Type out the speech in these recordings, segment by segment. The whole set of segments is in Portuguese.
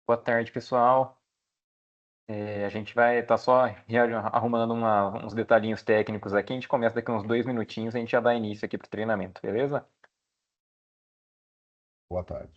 Boa tarde, pessoal. A gente vai estar só arrumando uns detalhinhos técnicos aqui. A gente começa daqui uns 2 minutinhos, a gente já dá início aqui para o treinamento, beleza? Boa tarde.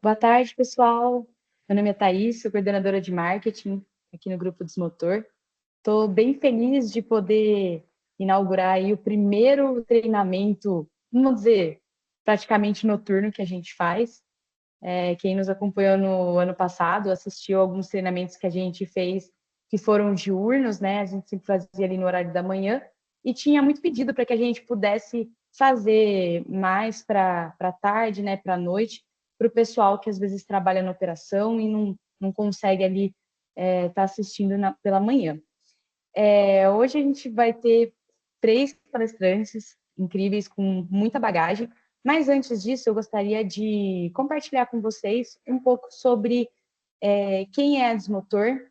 Boa tarde, pessoal. Meu nome é Thaís, sou coordenadora de marketing aqui no Grupo Desmotor. Estou bem feliz de poder inaugurar aí o primeiro treinamento, vamos dizer, praticamente noturno que a gente faz. Quem nos acompanhou no ano passado assistiu alguns treinamentos que a gente fez que foram diurnos, né? A gente sempre fazia ali no horário da manhã e tinha muito pedido para que a gente pudesse fazer mais para tarde, né? Para noite, para o pessoal que às vezes trabalha na operação e não consegue ali estar assistindo pela manhã. Hoje a gente vai ter 3 palestrantes incríveis com muita bagagem, mas antes disso eu gostaria de compartilhar com vocês um pouco sobre quem é a Desmotor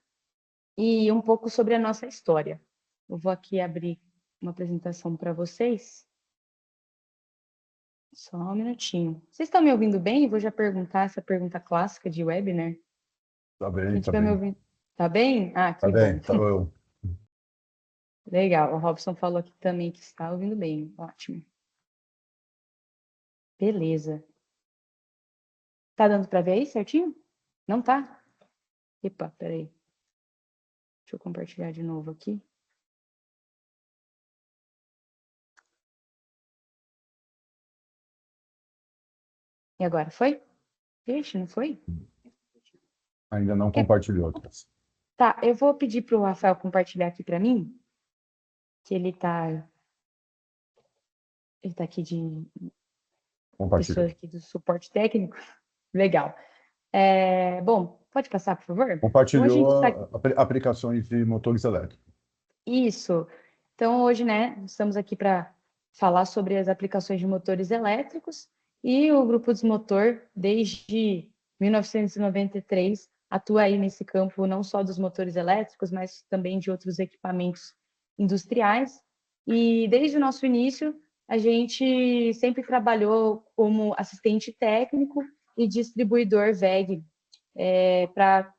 e um pouco sobre a nossa história. Eu vou aqui abrir uma apresentação para vocês. Só um minutinho. Vocês estão me ouvindo bem? Vou já perguntar essa pergunta clássica de webinar. Tá Quem bem, tá estiver me bem. ouvindo, tá bem? Ah, Tá que bom. bem, tá eu. Legal. O Robson falou aqui também que está ouvindo bem. Ótimo. Beleza. Tá dando para ver aí certinho? Não tá? Epa, peraí. Deixa eu compartilhar de novo aqui. E agora, foi? Ixi, não foi? Ainda não Quer- compartilhou. Tá, eu vou pedir pro Rafael compartilhar aqui para mim, que ele tá aqui de pessoa Compartilhou. aqui do suporte técnico. Legal. Bom, pode passar, por favor? Hoje a gente está. Compartilhou aplicações de motores elétricos. Isso. Então, hoje, né, estamos aqui para falar sobre as aplicações de motores elétricos e o Grupo Desmotor, desde 1993, atua aí nesse campo não só dos motores elétricos, mas também de outros equipamentos industriais. E desde o nosso início, a gente sempre trabalhou como assistente técnico e distribuidor VEG para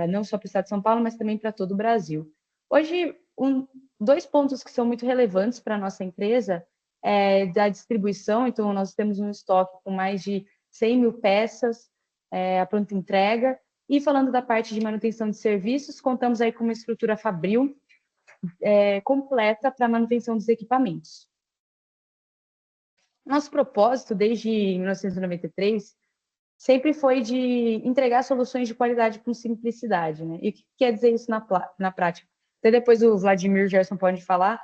não só para o estado de São Paulo, mas também para todo o Brasil. Hoje, 2 pontos que são muito relevantes para a nossa empresa é da distribuição. Então, nós temos um estoque com mais de 100 mil peças, a pronta entrega. E falando da parte de manutenção de serviços, contamos aí com uma estrutura fabril completa para manutenção dos equipamentos. Nosso propósito, desde 1993, sempre foi de entregar soluções de qualidade com simplicidade, né? E o que quer dizer isso na prática? Até depois o Vladimir Gerson pode falar.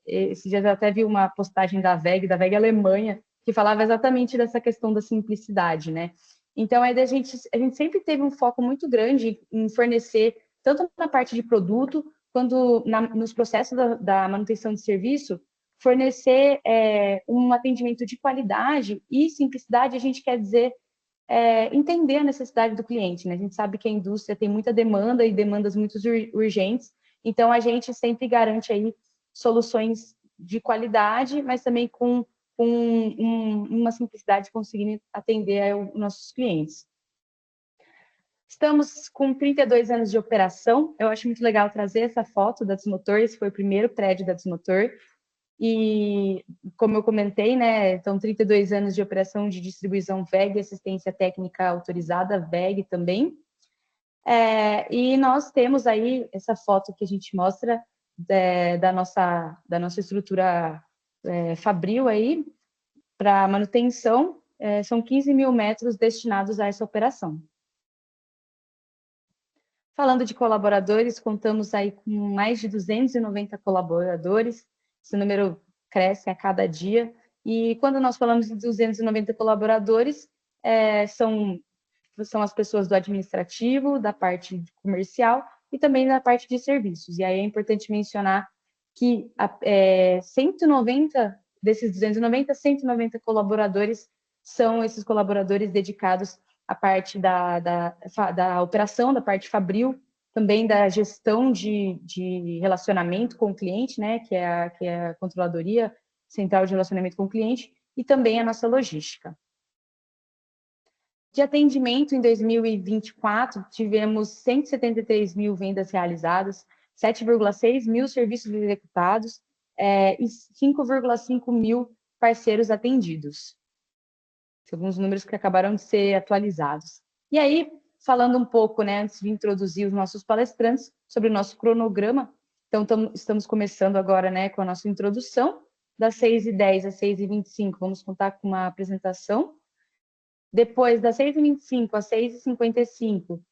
Esses dias eu até vi uma postagem da VEG Alemanha, que falava exatamente dessa questão da simplicidade, né? Então, a gente sempre teve um foco muito grande em fornecer, tanto na parte de produto, quanto nos processos da manutenção de serviço, fornecer um atendimento de qualidade e simplicidade. A gente quer dizer entender a necessidade do cliente, né? A gente sabe que a indústria tem muita demanda e demandas muito urgentes, então a gente sempre garante aí soluções de qualidade, mas também com uma simplicidade conseguindo atender os nossos clientes. Estamos com 32 anos de operação. Eu acho muito legal trazer essa foto da Desmotor. Esse foi o primeiro prédio da Desmotor. E, como eu comentei, né, então 32 anos de operação de distribuição VEG, assistência técnica autorizada, VEG também. E nós temos aí essa foto que a gente mostra da nossa estrutura fabril aí para manutenção. São 15 mil metros destinados a essa operação. Falando de colaboradores, contamos aí com mais de 290 colaboradores. Esse número cresce a cada dia. E quando nós falamos de 290 colaboradores, são as pessoas do administrativo, da parte comercial e também da parte de serviços. E aí é importante mencionar que 190 desses 290, 190 colaboradores são esses colaboradores dedicados à parte da operação, da parte fabril, também da gestão de relacionamento com o cliente, né, que é a Controladoria Central de Relacionamento com o Cliente, e também a nossa logística. De atendimento, em 2024, tivemos 173 mil vendas realizadas, 7,6 mil serviços executados e 5,5 mil parceiros atendidos. Alguns números que acabaram de ser atualizados. E aí, falando um pouco, né, antes de introduzir os nossos palestrantes, sobre o nosso cronograma. Então, estamos começando agora, né, com a nossa introdução. Das 6h10 às 6h25, vamos contar com uma apresentação. Depois, das 6h25 às 6h55,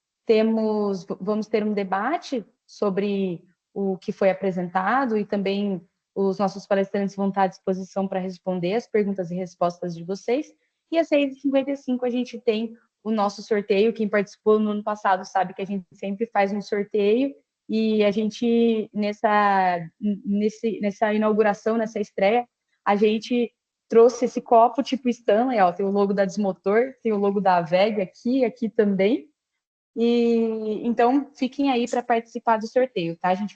vamos ter um debate sobre o que foi apresentado e também os nossos palestrantes vão estar à disposição para responder as perguntas e respostas de vocês. E às 6h55 a gente tem o nosso sorteio. Quem participou no ano passado sabe que a gente sempre faz um sorteio e a gente, nessa inauguração, nessa estreia, a gente trouxe esse copo tipo Stanley, ó, tem o logo da Desmotor, tem o logo da WEG aqui também. E então fiquem aí para participar do sorteio, tá? A gente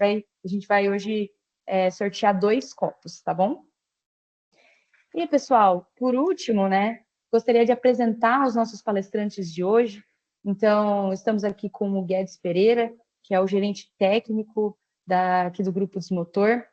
vai hoje sortear 2 copos, tá bom? E pessoal, por último, né, gostaria de apresentar os nossos palestrantes de hoje. Então, estamos aqui com o Guedes Pereira, que é o gerente técnico aqui do Grupo Desmotor.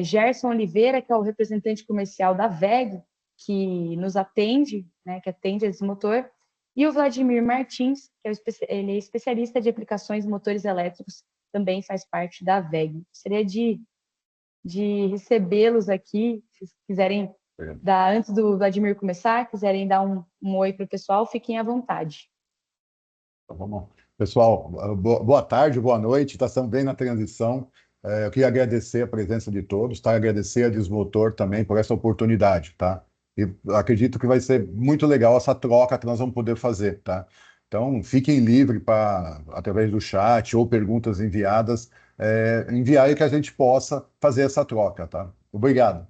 Gerson Oliveira, que é o representante comercial da WEG, que nos atende, né, que atende a Desmotor, e o Vladimir Martins, que ele é especialista de aplicações de motores elétricos, também faz parte da WEG. Gostaria de recebê-los aqui, se quiserem antes do Vladimir começar, quiserem dar um oi para o pessoal, fiquem à vontade. Então, vamos. Pessoal, boa tarde, boa noite, estamos bem na transição. Eu queria agradecer a presença de todos, tá? Agradecer a Desmotor também por essa oportunidade, tá? E acredito que vai ser muito legal essa troca que nós vamos poder fazer, tá? Então, fiquem livres para, através do chat ou perguntas enviadas, enviar e que a gente possa fazer essa troca, tá? Obrigado.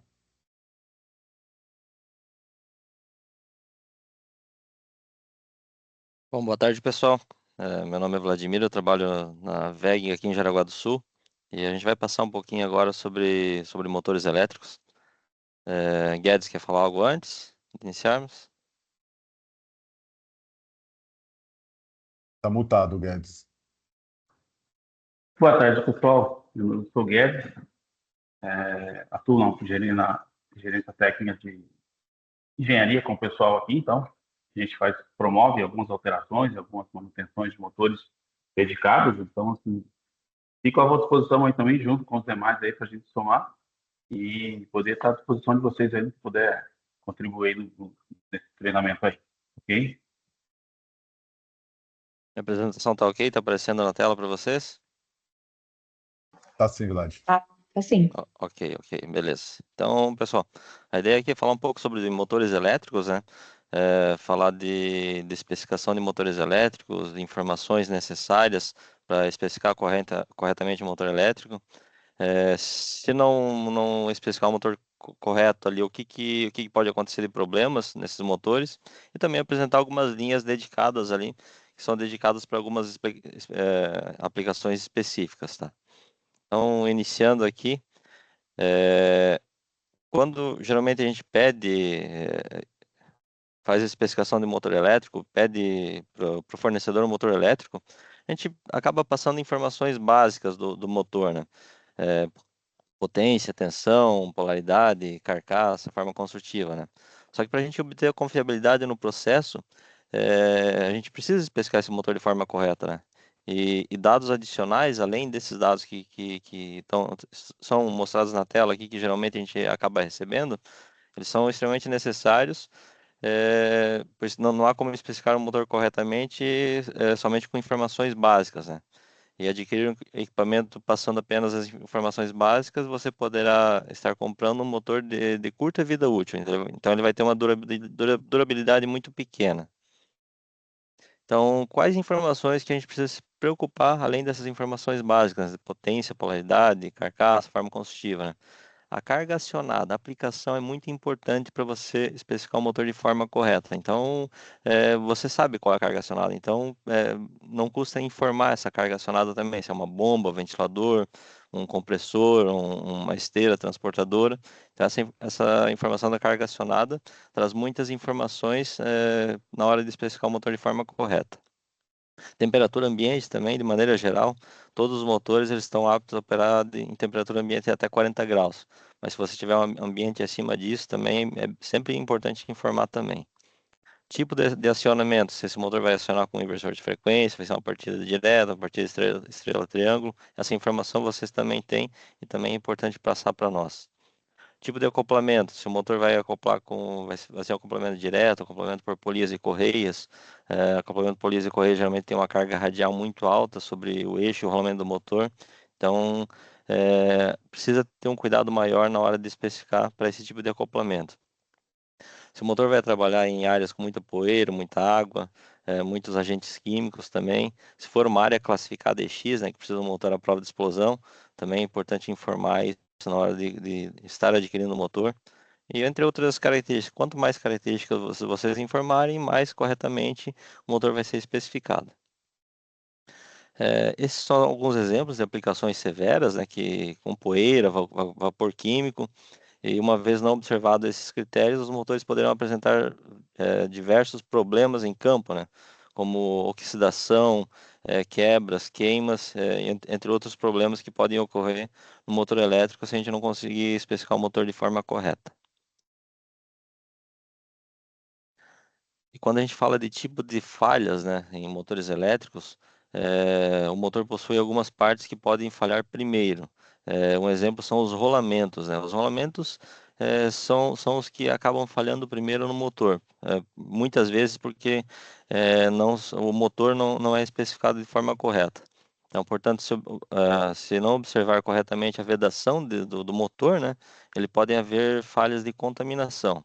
Bom, boa tarde, pessoal. Meu nome é Vladimir, eu trabalho na WEG aqui em Jaraguá do Sul e a gente vai passar um pouquinho agora sobre motores elétricos. Guedes, quer falar algo antes de iniciarmos? Está mutado, Guedes. Boa tarde, pessoal. Eu sou o Guedes, atuo na gerência técnica de engenharia com o pessoal aqui, então a gente promove algumas alterações, algumas manutenções de motores dedicados, então assim, fico à vossa disposição aí também, junto com os demais aí, para a gente somar e poder estar à disposição de vocês aí, se puder contribuir nesse treinamento aí, ok? A apresentação está ok? Está aparecendo na tela para vocês? Tá sim, Vlad. Tá sim. Ok, beleza. Então, pessoal, a ideia aqui é falar um pouco sobre motores elétricos, né? Falar de especificação de motores elétricos, de informações necessárias para especificar corretamente o motor elétrico. Se não especificar o motor correto ali, o que pode acontecer de problemas nesses motores, e também apresentar algumas linhas dedicadas ali, que são dedicadas para algumas aplicações específicas, tá? Então, iniciando aqui, quando geralmente a gente faz a especificação de motor elétrico, pede para o fornecedor um motor elétrico, a gente acaba passando informações básicas do motor, né? Potência, tensão, polaridade, carcaça, forma construtiva, né? Só que para a gente obter a confiabilidade no processo, a gente precisa especificar esse motor de forma correta, né? E dados adicionais, além desses dados são mostrados na tela aqui, que geralmente a gente acaba recebendo, eles são extremamente necessários, pois não há como especificar o motor corretamente somente com informações básicas, né? E adquirir um equipamento passando apenas as informações básicas, você poderá estar comprando um motor de curta vida útil. Então, ele vai ter uma durabilidade muito pequena. Então, quais informações que a gente precisa se preocupar, além dessas informações básicas, de potência, polaridade, carcaça, forma combustível, né? A carga acionada, a aplicação é muito importante para você especificar o motor de forma correta. Então, você sabe qual é a carga acionada. Então, não custa informar essa carga acionada também, se é uma bomba, um ventilador, um compressor, uma esteira transportadora. Então, essa informação da carga acionada traz muitas informações na hora de especificar o motor de forma correta. Temperatura ambiente também, de maneira geral, todos os motores eles estão aptos a operar em temperatura ambiente até 40 graus. Mas se você tiver um ambiente acima disso, também é sempre importante informar também. Tipo de acionamento, se esse motor vai acionar com inversor de frequência, vai ser uma partida direta, uma partida estrela-triângulo, essa informação vocês também têm e também é importante passar para nós. Tipo de acoplamento, se o motor vai acoplar vai ser um acoplamento direto, acoplamento por polias e correias. Acoplamento por polias e correias geralmente tem uma carga radial muito alta sobre o eixo e o rolamento do motor. Então, precisa ter um cuidado maior na hora de especificar para esse tipo de acoplamento. Se o motor vai trabalhar em áreas com muita poeira, muita água, muitos agentes químicos também. Se for uma área classificada EX, né, que precisa de um motor à prova de explosão, também é importante informar isso na hora de estar adquirindo o motor. E entre outras características, quanto mais características vocês informarem, mais corretamente o motor vai ser especificado. Esses são alguns exemplos de aplicações severas, né, que com poeira, vapor químico, e uma vez não observados esses critérios, os motores poderão apresentar diversos problemas em campo, né, como oxidação, quebras, queimas, entre outros problemas que podem ocorrer no motor elétrico se a gente não conseguir especificar o motor de forma correta. E quando a gente fala de tipo de falhas, né, em motores elétricos, o motor possui algumas partes que podem falhar primeiro. Um exemplo são os rolamentos, né? Os rolamentos são os que acabam falhando primeiro no motor. Muitas vezes porque o motor não é especificado de forma correta. Então, portanto, se não observar corretamente a vedação do motor, né, ele pode haver falhas de contaminação.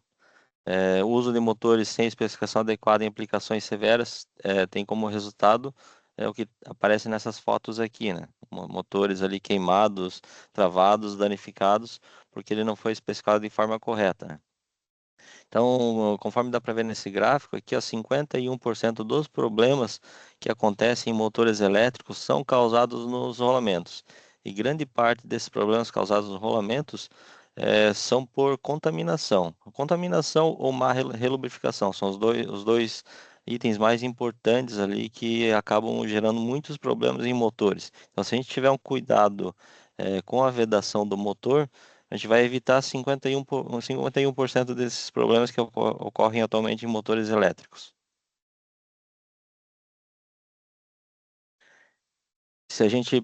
O uso de motores sem especificação adequada em aplicações severas tem como resultado o que aparece nessas fotos aqui, né? Motores ali queimados, travados, danificados, porque ele não foi especificado de forma correta, né? Então, conforme dá para ver nesse gráfico, aqui, ó, 51% dos problemas que acontecem em motores elétricos são causados nos rolamentos. E grande parte desses problemas causados nos rolamentos são por contaminação. Contaminação ou má relubrificação são os dois itens mais importantes ali que acabam gerando muitos problemas em motores. Então, se a gente tiver um cuidado com a vedação do motor, a gente vai evitar 51% desses problemas que ocorrem atualmente em motores elétricos. Se a gente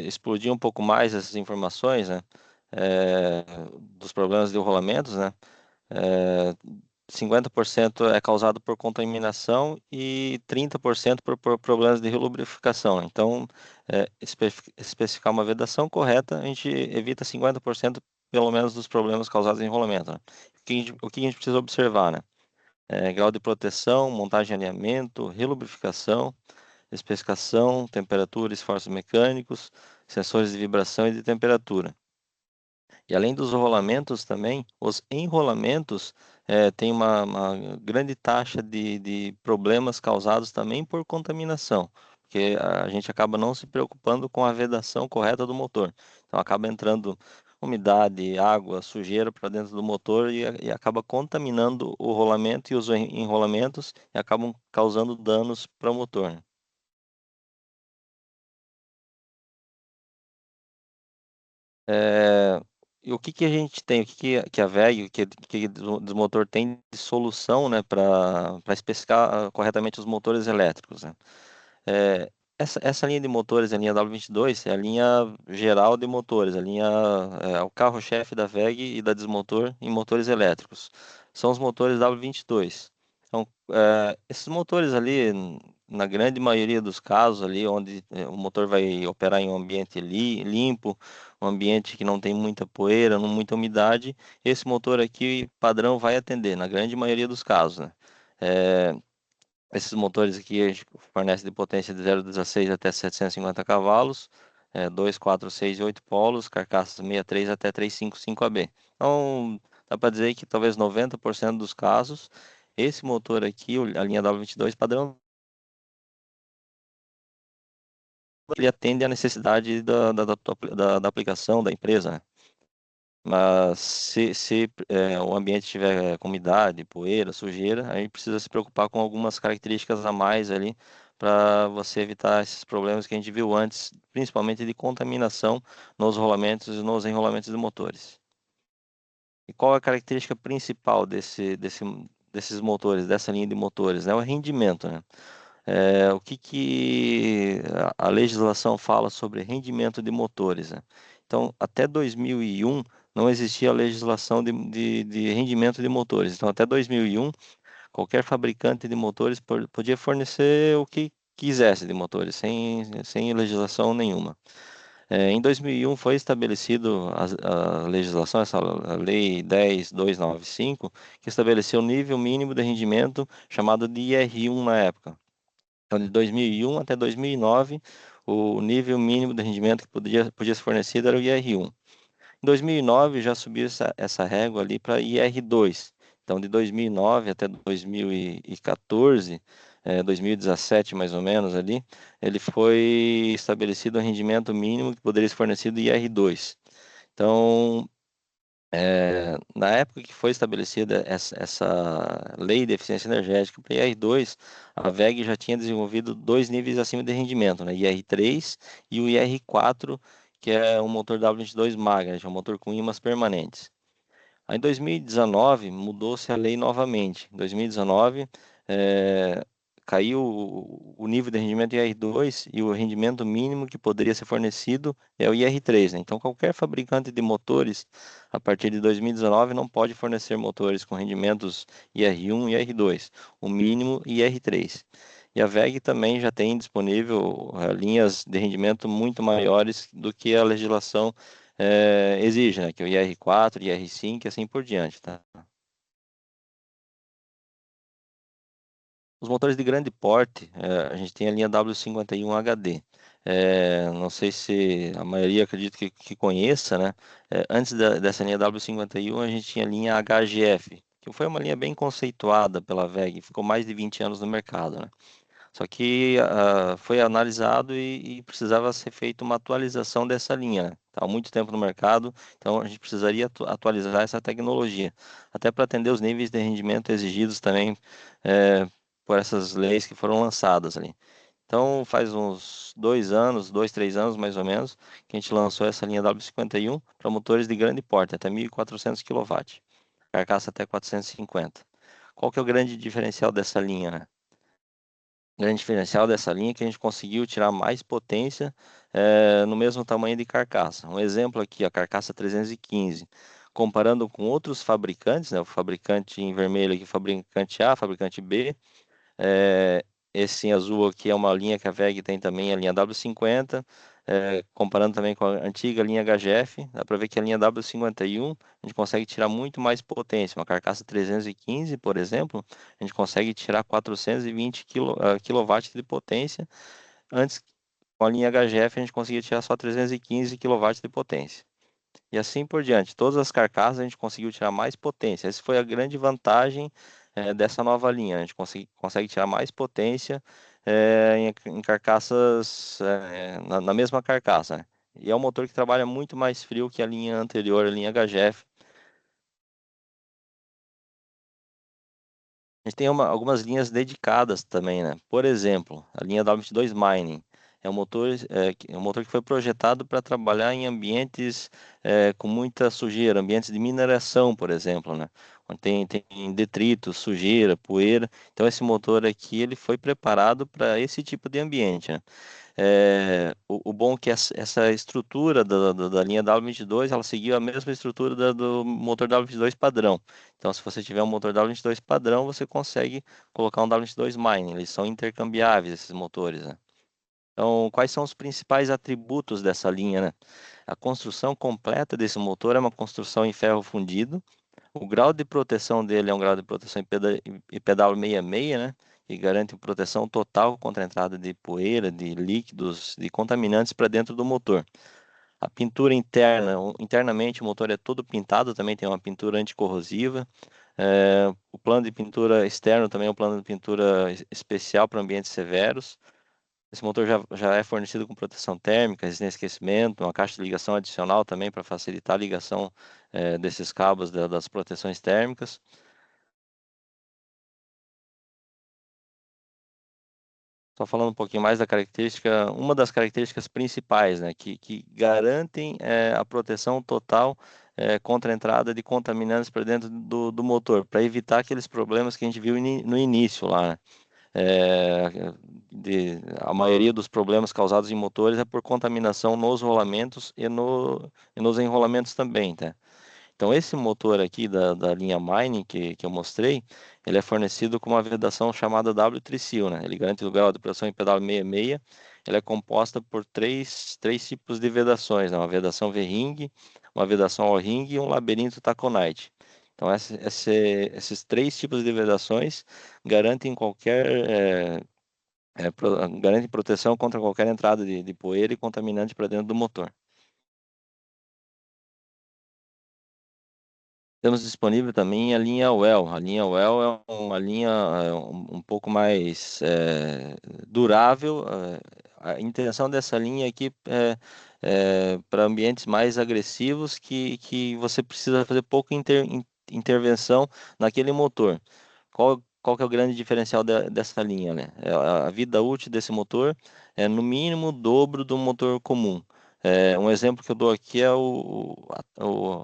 explodir um pouco mais essas informações, né, dos problemas de rolamentos, né, é, 50% é causado por contaminação e 30% por problemas de relubrificação. Então, especificar uma vedação correta, a gente evita 50% pelo menos dos problemas causados em rolamento, né? O que a gente precisa observar, né? Grau de proteção, montagem e alinhamento, relubrificação, especificação, temperatura, esforços mecânicos, sensores de vibração e de temperatura. E além dos rolamentos também, os enrolamentos têm uma grande taxa de problemas causados também por contaminação, porque a gente acaba não se preocupando com a vedação correta do motor. Então acaba entrando umidade, água, sujeira para dentro do motor e acaba contaminando o rolamento e os enrolamentos e acabam causando danos para o motor, né? É, e o que que a gente tem, o que a VEG, que o motor tem de solução, né, para especificar corretamente os motores elétricos, né? essa linha de motores, a linha W22, é a linha geral de motores, é o carro-chefe da WEG e da Desmotor em motores elétricos. São os motores W22. Então, esses motores ali, na grande maioria dos casos ali, onde o motor vai operar em um ambiente limpo, um ambiente que não tem muita poeira, não muita umidade, esse motor aqui padrão vai atender, na grande maioria dos casos, né? É, esses motores aqui a gente fornece de potência de 0,16 até 750 cavalos, 2, 4, 6 e 8 polos, carcaças 63 até 355 AB. Então, dá para dizer que talvez 90% dos casos, esse motor aqui, a linha W22 padrão, ele atende à necessidade da aplicação da empresa, né? Mas se o ambiente tiver com umidade, poeira, sujeira, aí precisa se preocupar com algumas características a mais ali para você evitar esses problemas que a gente viu antes, principalmente de contaminação nos rolamentos e nos enrolamentos de motores. E qual é a característica principal desses motores, dessa linha de motores? É o rendimento, né? O que a legislação fala sobre rendimento de motores, né? Então, até 2001 não existia a legislação de rendimento de motores. Então, até 2001, qualquer fabricante de motores podia fornecer o que quisesse de motores, sem legislação nenhuma. Em 2001 foi estabelecido a legislação, essa lei 10.295, que estabeleceu o nível mínimo de rendimento chamado de IR1 na época. Então, de 2001 até 2009, o nível mínimo de rendimento que podia ser fornecido era o IR1. Em 2009, já subiu essa régua ali para IR2. Então, de 2009 até 2014, 2017 mais ou menos ali, ele foi estabelecido o rendimento mínimo que poderia ser fornecido IR2. Então, na época que foi estabelecida essa lei de eficiência energética para IR2, a WEG já tinha desenvolvido dois níveis acima de rendimento, né? IR3 e o IR4, que é um motor W22 Magnet, é um motor com ímãs permanentes. Aí em 2019 mudou-se a lei novamente. Em 2019 caiu o nível de rendimento IR2 e o rendimento mínimo que poderia ser fornecido é o IR3, né? Então qualquer fabricante de motores a partir de 2019 não pode fornecer motores com rendimentos IR1 e IR2, o mínimo IR3. E a WEG também já tem disponível linhas de rendimento muito maiores do que a legislação exige, né? Que é o IR4, IR5 e assim por diante, tá? Os motores de grande porte, a gente tem a linha W51 HD. Não sei se a maioria acredito que conheça, né? Antes dessa linha W51, a gente tinha a linha HGF, que foi uma linha bem conceituada pela WEG, ficou mais de 20 anos no mercado, né? Só que foi analisado e precisava ser feita uma atualização dessa linha, né? Está há muito tempo no mercado, então a gente precisaria atualizar essa tecnologia, até para atender os níveis de rendimento exigidos também por essas leis que foram lançadas ali. Então faz uns 2 anos, 3 anos mais ou menos, que a gente lançou essa linha W51 para motores de grande porte, até 1.400 kW, carcaça até 450. Qual que é o grande diferencial dessa linha, né? O grande diferencial dessa linha é que a gente conseguiu tirar mais potência no mesmo tamanho de carcaça. Um exemplo aqui, a carcaça 315. Comparando com outros fabricantes, né, o fabricante em vermelho aqui, fabricante A, fabricante B, esse em azul aqui é uma linha que a WEG tem também, a linha W50, comparando também com a antiga linha HGF, dá para ver que a linha W51 a gente consegue tirar muito mais potência. Uma carcaça 315, por exemplo, a gente consegue tirar 420 kW de potência. Antes, com a linha HGF, a gente conseguia tirar só 315 kW de potência. E assim por diante. Todas as carcaças a gente conseguiu tirar mais potência. Essa foi a grande vantagem dessa nova linha. A gente consegue tirar mais potência em carcaças, na mesma carcaça, né? E é um motor que trabalha muito mais frio que a linha anterior, a linha HGF. A gente tem algumas linhas dedicadas também, né? Por exemplo, a linha W22 Mining. É um motor que foi projetado para trabalhar em ambientes com muita sujeira, ambientes de mineração, por exemplo, né? Onde tem detritos, sujeira, poeira. Então, esse motor aqui ele foi preparado para esse tipo de ambiente, né? o bom é que essa estrutura da linha W22, ela seguiu a mesma estrutura do motor W22 padrão. Então, se você tiver um motor W22 padrão, você consegue colocar um W22 Mine. Eles são intercambiáveis, esses motores, né? Então, quais são os principais atributos dessa linha, né? A construção completa desse motor é uma construção em ferro fundido. O grau de proteção dele é um grau de proteção IPW66, né? Que garante proteção total contra a entrada de poeira, de líquidos, de contaminantes para dentro do motor. A pintura interna, internamente o motor é todo pintado, também tem uma pintura anticorrosiva. O plano de pintura externo também é um plano de pintura especial para ambientes severos. Esse motor já é fornecido com proteção térmica, resistência a aquecimento, uma caixa de ligação adicional também para facilitar a ligação desses cabos das proteções térmicas. Só falando um pouquinho mais da característica, uma das características principais, né, que garantem a proteção total contra a entrada de contaminantes para dentro do motor, para evitar aqueles problemas que a gente viu no início lá, né? A maioria dos problemas causados em motores é por contaminação nos rolamentos e nos enrolamentos também, tá? Então, esse motor aqui da linha Mining que eu mostrei, ele é fornecido com uma vedação chamada W-Tricil, né? Ele garante o grau de pressão em pedal 66. Ele é composta por três tipos de vedações, né? Uma vedação V-ring, uma vedação O-ring e um labirinto taconite. Então, esses três tipos de vedações garantem garantem proteção contra qualquer entrada de poeira e contaminante para dentro do motor. Temos disponível também a linha Well. A linha Well é uma linha um pouco mais durável. A intenção dessa linha aqui é para ambientes mais agressivos que você precisa fazer pouca intervenção naquele motor. Qual que é o grande diferencial dessa linha, né? A vida útil desse motor é no mínimo o dobro do motor comum. Um exemplo que eu dou aqui é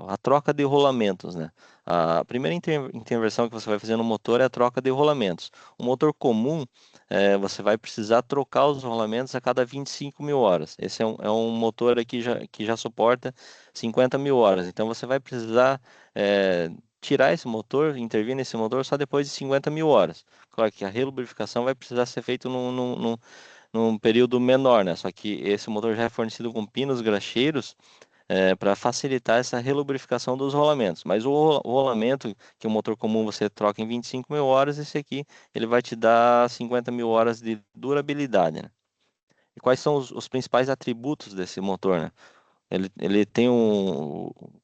a troca de rolamentos, né? A primeira intervenção que você vai fazer no motor é a troca de rolamentos. O motor comum, você vai precisar trocar os rolamentos a cada 25 mil horas. Esse é um motor aqui que já suporta 50 mil horas. Então, você vai precisar tirar esse motor, intervir nesse motor só depois de 50 mil horas. Claro que a relubrificação vai precisar ser feita num período menor, né? Só que esse motor já é fornecido com pinos graxeiros para facilitar essa relubrificação dos rolamentos. Mas o rolamento, que o motor comum você troca em 25 mil horas, esse aqui ele vai te dar 50 mil horas de durabilidade, né? E quais são os principais atributos desse motor, né? Ele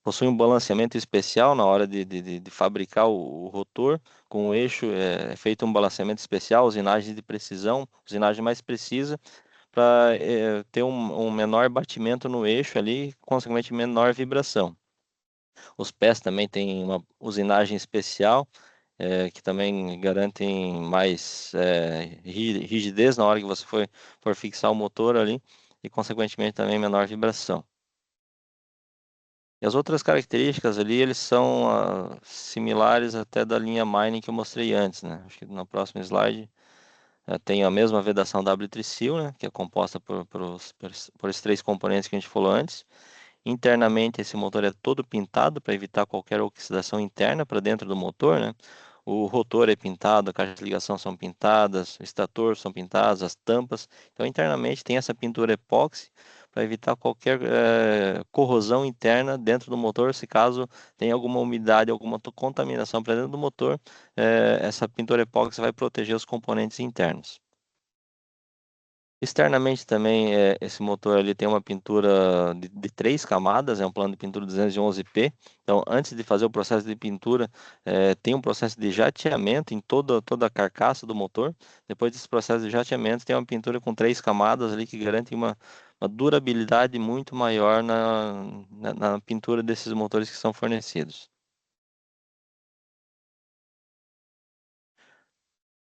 possui um balanceamento especial na hora de fabricar o rotor, com o eixo é feito um balanceamento especial, usinagem de precisão, usinagem mais precisa, para ter um menor batimento no eixo ali, consequentemente menor vibração. Os pés também têm uma usinagem especial, que também garantem mais rigidez na hora que você for fixar o motor ali, e consequentemente também menor vibração. E as outras características ali, eles são similares até da linha Mining que eu mostrei antes, né? Acho que no próximo slide tem a mesma vedação W-Tricil, né? Que é composta por esses três componentes que a gente falou antes. Internamente, esse motor é todo pintado para evitar qualquer oxidação interna para dentro do motor, né? O rotor é pintado, a caixa de ligação são pintadas, o estator são pintados, as tampas. Então, internamente tem essa pintura epóxi para evitar qualquer corrosão interna dentro do motor. Se caso tenha alguma umidade, alguma contaminação para dentro do motor, essa pintura epóxi vai proteger os componentes internos. Externamente também, esse motor ele tem uma pintura de 3 camadas, é um plano de pintura 211P. Então, antes de fazer o processo de pintura, tem um processo de jateamento em toda a carcaça do motor. Depois desse processo de jateamento, tem uma pintura com 3 camadas ali que garante uma durabilidade muito maior na pintura desses motores que são fornecidos.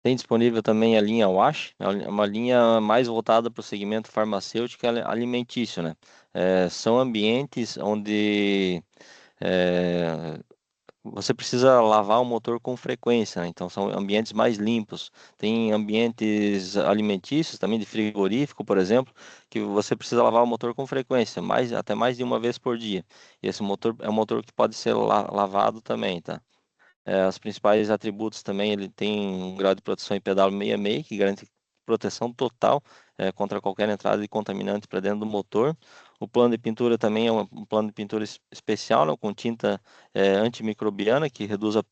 Tem disponível também a linha Wash, é uma linha mais voltada para o segmento farmacêutico e alimentício, né? São ambientes onde você precisa lavar o motor com frequência, né? Então são ambientes mais limpos. Tem ambientes alimentícios, também de frigorífico, por exemplo, que você precisa lavar o motor com frequência, até mais de uma vez por dia. E esse motor é um motor que pode ser lavado também, tá? Os principais atributos também, ele tem um grau de proteção em pedal 66, que garante proteção total contra qualquer entrada de contaminante para dentro do motor. O plano de pintura também é um plano de pintura especial, né, com tinta antimicrobiana, que reduz a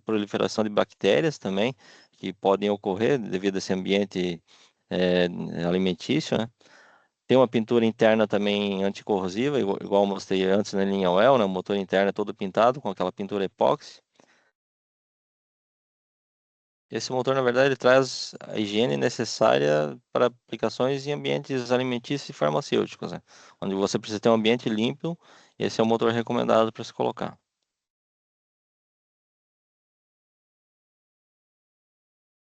proliferação de bactérias também, que podem ocorrer devido a esse ambiente alimentício, né? Tem uma pintura interna também anticorrosiva, igual eu mostrei antes na linha Oil, né? O motor interno é todo pintado com aquela pintura epóxi. Esse motor, na verdade, ele traz a higiene necessária para aplicações em ambientes alimentícios e farmacêuticos, né? Onde você precisa ter um ambiente limpo, esse é o motor recomendado para se colocar.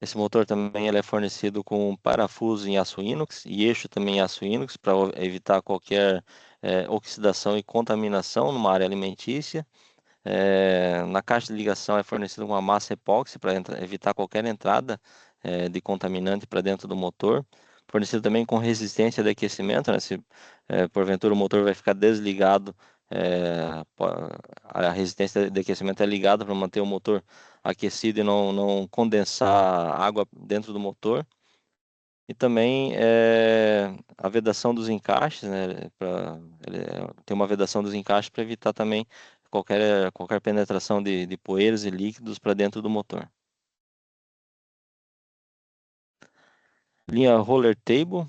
Esse motor também ele é fornecido com parafuso em aço inox e eixo também em aço inox para evitar qualquer oxidação e contaminação numa área alimentícia. Na caixa de ligação é fornecido uma massa epóxi para evitar qualquer entrada de contaminante para dentro do motor. Fornecido também com resistência de aquecimento, né? Se porventura o motor vai ficar desligado, a resistência de aquecimento é ligada para manter o motor aquecido e não condensar água dentro do motor. E também a vedação dos encaixes, né? Tem uma vedação dos encaixes para evitar também qualquer penetração de poeiras e líquidos para dentro do motor. Linha Roller Table,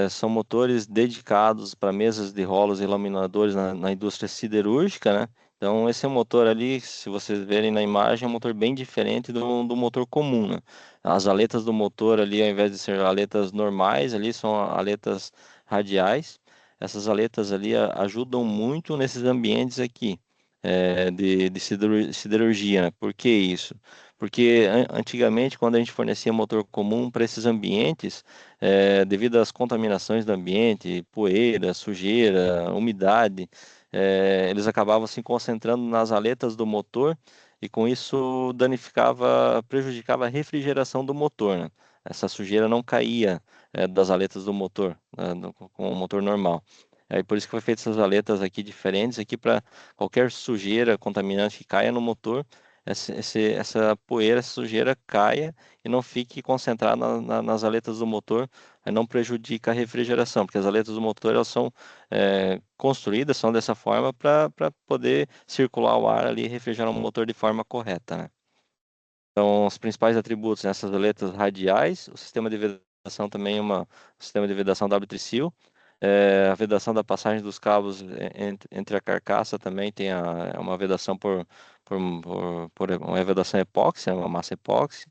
são motores dedicados para mesas de rolos e laminadores na indústria siderúrgica, né? Então, esse é um motor ali, se vocês verem na imagem, é um motor bem diferente do motor comum, né? As aletas do motor ali, ao invés de ser aletas normais, ali são aletas radiais. Essas aletas ali ajudam muito nesses ambientes aqui, de siderurgia, né? Por que isso? Porque antigamente, quando a gente fornecia motor comum para esses ambientes, devido às contaminações do ambiente, poeira, sujeira, umidade, eles acabavam se concentrando nas aletas do motor e com isso prejudicava a refrigeração do motor, né? Essa sujeira não caía, das aletas do motor, né, com o motor normal. Aí por isso que foi feito essas aletas aqui diferentes aqui para qualquer sujeira, contaminante que caia no motor, essa poeira, essa sujeira caia e não fique concentrada nas aletas do motor, aí não prejudica a refrigeração, porque as aletas do motor elas são construídas, são dessa forma para poder circular o ar ali e refrigerar o motor de forma correta, né? Então, os principais atributos nessas aletas radiais, o sistema de vedação também é um sistema de vedação W-Tricil, a vedação da passagem dos cabos entre a carcaça também tem uma vedação por uma vedação epóxi, uma massa epóxi.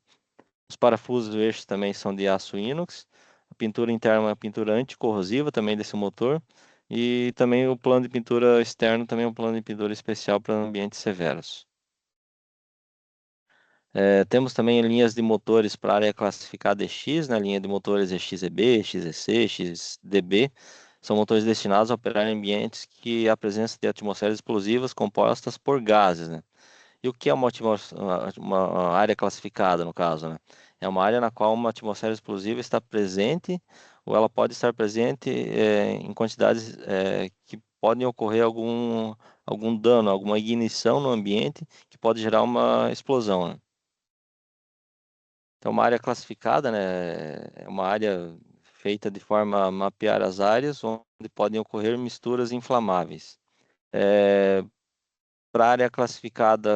Os parafusos e eixos também são de aço inox. A pintura interna é uma pintura anticorrosiva também desse motor. E também o plano de pintura externo também é um plano de pintura especial para ambientes severos. Temos também linhas de motores para a área classificada EX, né? Linha de motores EXEB, XEC, XDB. São motores destinados a operar em ambientes que há presença de atmosferas explosivas compostas por gases, né? E o que é uma área classificada, no caso, né? É uma área na qual uma atmosfera explosiva está presente, ou ela pode estar presente em quantidades que podem ocorrer algum dano, alguma ignição no ambiente que pode gerar uma explosão, né? Então, uma área classificada, né, é uma área feita de forma a mapear as áreas onde podem ocorrer misturas inflamáveis. Para a área classificada,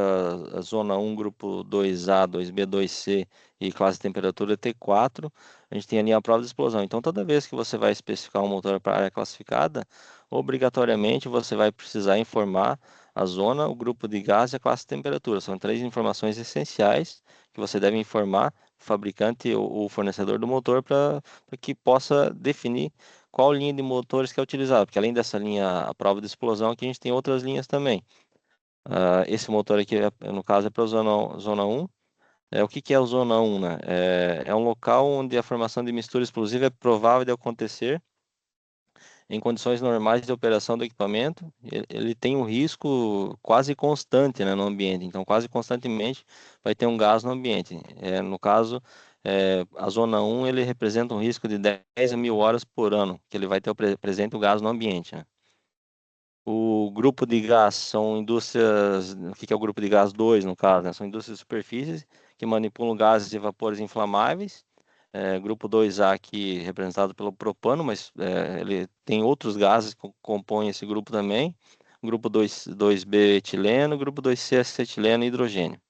a zona 1, grupo 2A, 2B, 2C e classe de temperatura T4, a gente tem ali a prova de explosão. Então, toda vez que você vai especificar um motor para a área classificada, obrigatoriamente você vai precisar informar a zona, o grupo de gás e a classe de temperatura. São três informações essenciais que você deve informar o fabricante ou o fornecedor do motor para que possa definir qual linha de motores que é utilizada. Porque além dessa linha, a prova de explosão, aqui a gente tem outras linhas também. Esse motor aqui, no caso, é para a zona 1. O que é o zona 1, né? É um local onde a formação de mistura explosiva é provável de acontecer em condições normais de operação do equipamento, ele tem um risco quase constante, né, no ambiente. Então, quase constantemente vai ter um gás no ambiente. No caso, a zona 1, ele representa um risco de 10 mil horas por ano, que ele vai ter presente o gás no ambiente, né? O grupo de gás são indústrias. O que é o grupo de gás 2, no caso, né? São indústrias de superfícies que manipulam gases e vapores inflamáveis. Grupo 2A aqui representado pelo propano, mas ele tem outros gases que compõem esse grupo também. Grupo 2B etileno, grupo 2C acetileno e hidrogênio.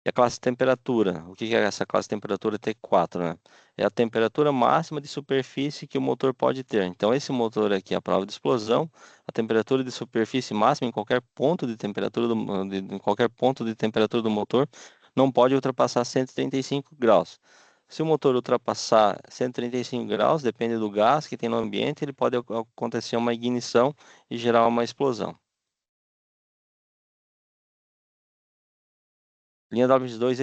E a classe temperatura, o que é essa classe temperatura T4, né? É a temperatura máxima de superfície que o motor pode ter. Então, esse motor aqui, a prova de explosão, a temperatura de superfície máxima em qualquer ponto de temperatura em qualquer ponto de temperatura do motor não pode ultrapassar 135 graus. Se o motor ultrapassar 135 graus, depende do gás que tem no ambiente, ele pode acontecer uma ignição e gerar uma explosão. Linha W22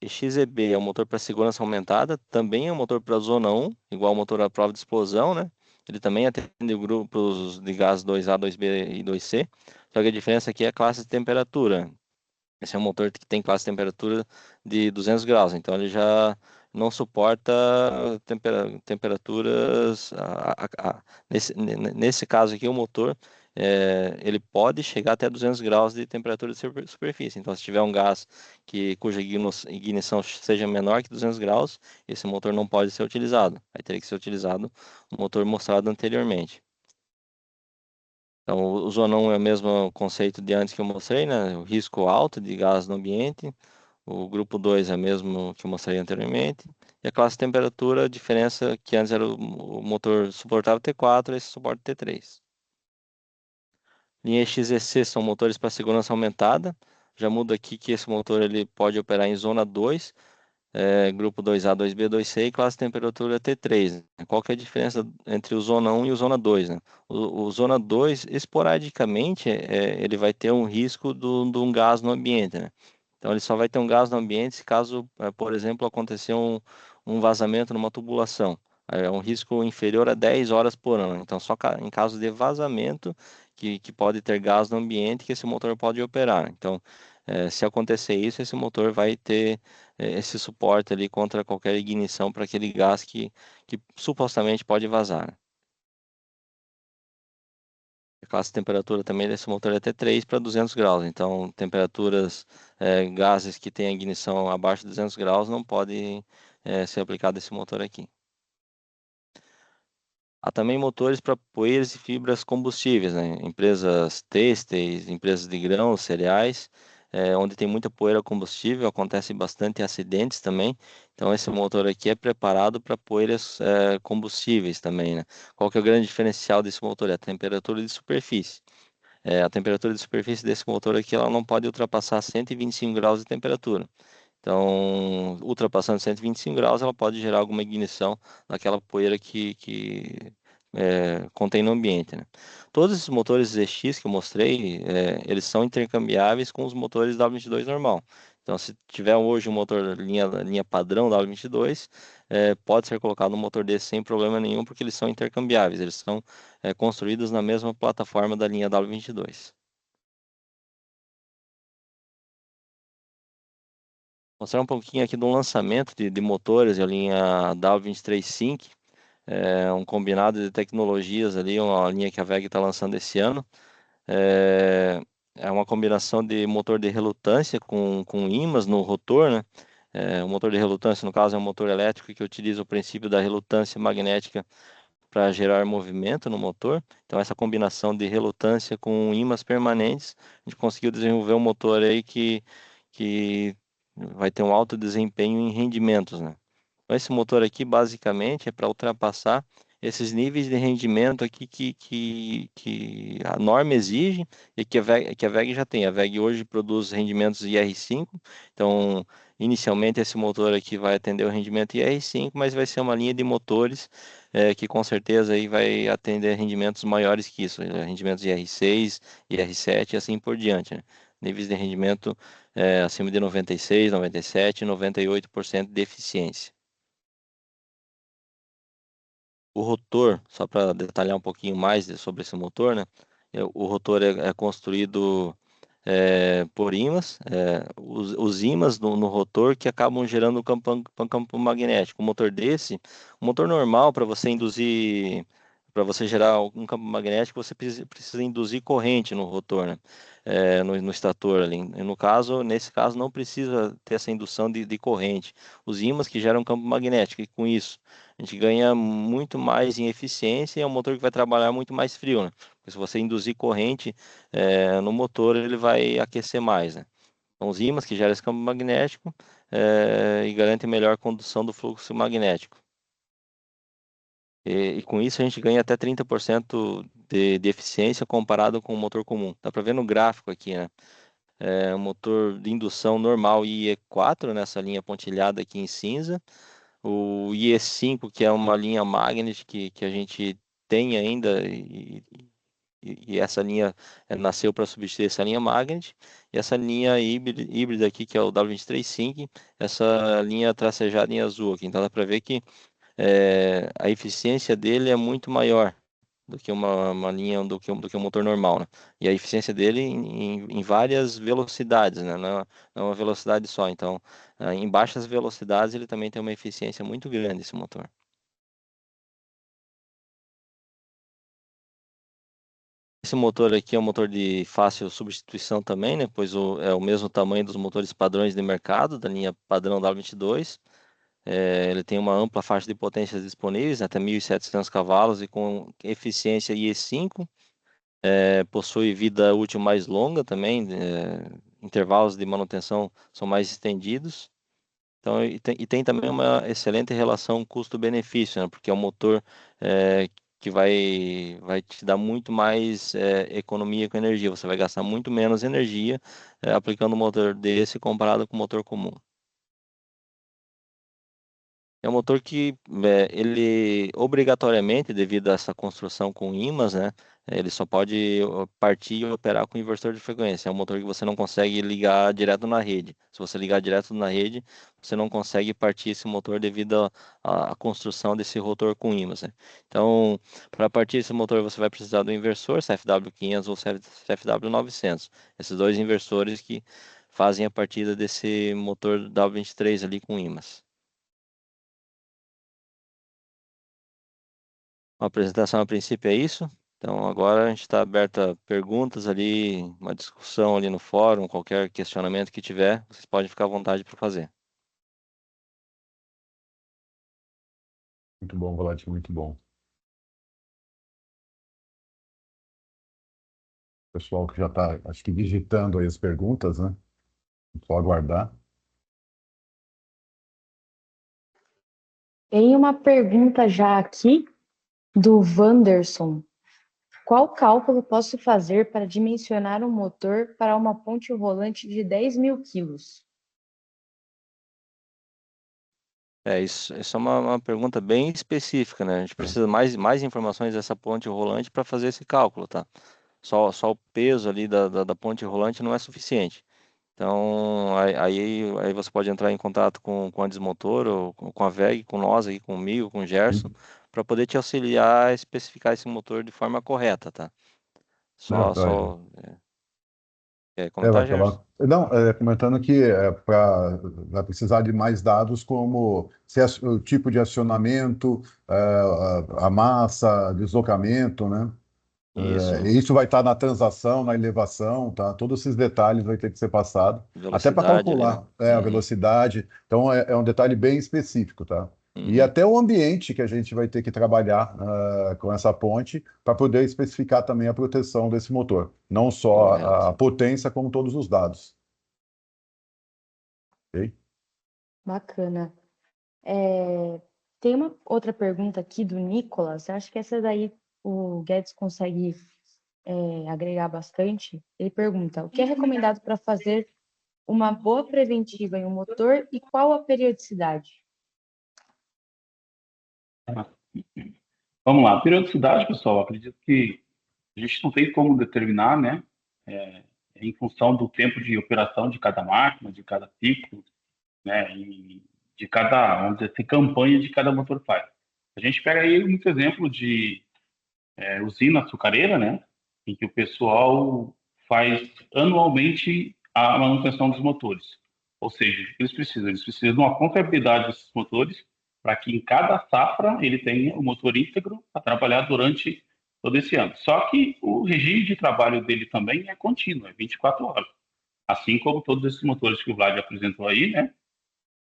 é XEB, é um motor para segurança aumentada, também é um motor para zona 1, igual ao motor à prova de explosão, né? Ele também atende grupos de gás 2A, 2B e 2C, só que a diferença aqui é a classe de temperatura. Esse é um motor que tem classe de temperatura de 200 graus, então ele já não suporta temperaturas. Nesse caso aqui, o motor ele pode chegar até 200 graus de temperatura de superfície. Então, se tiver um gás cuja ignição seja menor que 200 graus, esse motor não pode ser utilizado. Aí teria que ser utilizado o motor mostrado anteriormente. Então, o zona 1 é o mesmo conceito de antes que eu mostrei, né? O risco alto de gás no ambiente. O grupo 2 é o mesmo que eu mostrei anteriormente. E a classe temperatura, a diferença que antes era o motor suportava T4, esse suporta T3. Linha XEC são motores para segurança aumentada. Já muda aqui que esse motor ele pode operar em zona 2, grupo 2A, 2B, 2C e classe temperatura T3. Né? Qual que é a diferença entre o zona 1 e o zona 2? Né? O zona 2, esporadicamente, ele vai ter um risco de um gás no ambiente. Né? Então, ele só vai ter um gás no ambiente se caso, por exemplo, acontecer um vazamento numa tubulação. É um risco inferior a 10 horas por ano. Então, só em caso de vazamento que pode ter gás no ambiente que esse motor pode operar. Então, se acontecer isso, esse motor vai ter esse suporte ali contra qualquer ignição para aquele gás que supostamente pode vazar. Né? A classe de temperatura também desse motor é T3 para 200 graus. Então, temperaturas, gases que têm ignição abaixo de 200 graus não podem ser aplicado esse motor aqui. Há também motores para poeiras e fibras combustíveis, né? Empresas têxteis, empresas de grãos, cereais, onde tem muita poeira combustível, acontece bastante acidentes também. Então, esse motor aqui é preparado para poeiras combustíveis também, né? Qual que é o grande diferencial desse motor? É a temperatura de superfície. A temperatura de superfície desse motor aqui ela não pode ultrapassar 125 graus de temperatura. Então, ultrapassando 125 graus, ela pode gerar alguma ignição naquela poeira que contém no ambiente. Né? Todos esses motores ZX que eu mostrei, eles são intercambiáveis com os motores W22 normal. Então, se tiver hoje um motor linha padrão W22, pode ser colocado um motor desse sem problema nenhum, porque eles são intercambiáveis, eles são construídos na mesma plataforma da linha W22. Mostrar um pouquinho aqui do lançamento de motores da linha W23 Sync, um combinado de tecnologias ali, uma linha que a WEG está lançando esse ano. É uma combinação de motor de relutância com ímãs no rotor, né? O motor de relutância, no caso, é um motor elétrico que utiliza o princípio da relutância magnética para gerar movimento no motor. Então, essa combinação de relutância com ímãs permanentes, a gente conseguiu desenvolver um motor aí que vai ter um alto desempenho em rendimentos, né? Então, esse motor aqui, basicamente, é para ultrapassar esses níveis de rendimento aqui que a norma exige e que a WEG já tem. A WEG hoje produz rendimentos IR5, então, inicialmente, esse motor aqui vai atender o rendimento IR5, mas vai ser uma linha de motores que com certeza aí vai atender rendimentos maiores que isso, rendimentos IR6, IR7 e assim por diante, né? Níveis de rendimento acima de 96, 97, 98% de eficiência. O rotor, só para detalhar um pouquinho mais sobre esse motor, né? O rotor é construído por ímãs, os ímãs no rotor que acabam gerando campo magnético. Um motor desse, um motor normal, para você gerar um campo magnético, você precisa induzir corrente no rotor, né? No estator ali. Nesse caso, não precisa ter essa indução de corrente. Os ímãs que geram campo magnético, e com isso a gente ganha muito mais em eficiência e é um motor que vai trabalhar muito mais frio, né? Porque se você induzir corrente no motor, ele vai aquecer mais, né? Então, os ímãs que geram esse campo magnético e garantem melhor condução do fluxo magnético. E com isso a gente ganha até 30% de eficiência comparado com o motor comum. Dá para ver no gráfico aqui, né? Um motor de indução normal IE4, nessa linha pontilhada aqui em cinza. O IE5, que é uma linha Magnet que a gente tem ainda, e essa linha nasceu para substituir essa linha Magnet, e essa linha híbrida aqui, que é o W23 Sync, essa linha tracejada em azul aqui. Então dá para ver que a eficiência dele é muito maior do que uma linha do que um motor normal, né? E a eficiência dele em várias velocidades, né? Não é uma velocidade só. Então, em baixas velocidades ele também tem uma eficiência muito grande esse motor. Esse motor aqui é um motor de fácil substituição também, né? Pois é o mesmo tamanho dos motores padrões de mercado, da linha padrão W22. Ele tem uma ampla faixa de potências disponíveis, até 1.700 cavalos e com eficiência IE5. Possui vida útil mais longa também, intervalos de manutenção são mais estendidos. Então, e tem também uma excelente relação custo-benefício, né? Porque é um motor que vai te dar muito mais economia com energia. Você vai gastar muito menos energia aplicando um motor desse comparado com um motor comum. É um motor que ele obrigatoriamente, devido a essa construção com ímãs, né, ele só pode partir e operar com inversor de frequência. É um motor que você não consegue ligar direto na rede. Se você ligar direto na rede, você não consegue partir esse motor devido à construção desse rotor com ímãs, né? Então, para partir esse motor, você vai precisar do inversor CFW500 ou CFW900. Esses dois inversores que fazem a partida desse motor W23 ali com ímãs. A apresentação a princípio é isso. Então agora a gente está aberto a perguntas ali, uma discussão ali no fórum, qualquer questionamento que tiver, vocês podem ficar à vontade para fazer. Muito bom, Vlad, muito bom. Pessoal que já está, acho que digitando aí as perguntas, né? Só aguardar. Tem uma pergunta já aqui do Wanderson. Qual cálculo posso fazer para dimensionar um motor para uma ponte rolante de 10.000 quilos? Isso é uma pergunta bem específica, né? A gente precisa mais informações dessa ponte rolante para fazer esse cálculo, tá? Só o peso ali da ponte rolante não é suficiente. Então, aí você pode entrar em contato com a Desmotor, ou com a VEG, com nós aqui, comigo, com o Gerson, para poder te auxiliar a especificar esse motor de forma correta, tá? Quer comentar, Vai Gerson? falar. Não, comentando que vai precisar de mais dados como o tipo de acionamento, a massa, deslocamento, né? Isso, E isso vai estar na transação, na elevação, tá? Todos esses detalhes vai ter que ser passado, até para velocidade ali, né? calcular, a velocidade. Então, é um detalhe bem específico, tá? E Uhum. até o ambiente que a gente vai ter que trabalhar com essa ponte para poder especificar também a proteção desse motor. Não só a Correto. potência, como todos os dados. Ok? Bacana. Tem uma outra pergunta aqui do Nicolas. Acho que essa daí o Guedes consegue agregar bastante. Ele pergunta: o que é recomendado para fazer uma boa preventiva em um motor e qual a periodicidade? Vamos lá, periodicidade, pessoal, acredito que a gente não tem como determinar, né? Em função do tempo de operação de cada máquina, de cada ciclo, né? E de cada, vamos dizer assim, campanha de cada motor faz. A gente pega aí muito exemplo de usina açucareira, né? Em que o pessoal faz anualmente a manutenção dos motores. Ou seja, o que eles precisam? Eles precisam de uma confiabilidade desses motores para que em cada safra ele tenha o motor íntegro para trabalhar durante todo esse ano. Só que o regime de trabalho dele também é contínuo, é 24 horas. Assim como todos esses motores que o Vlad apresentou aí, né?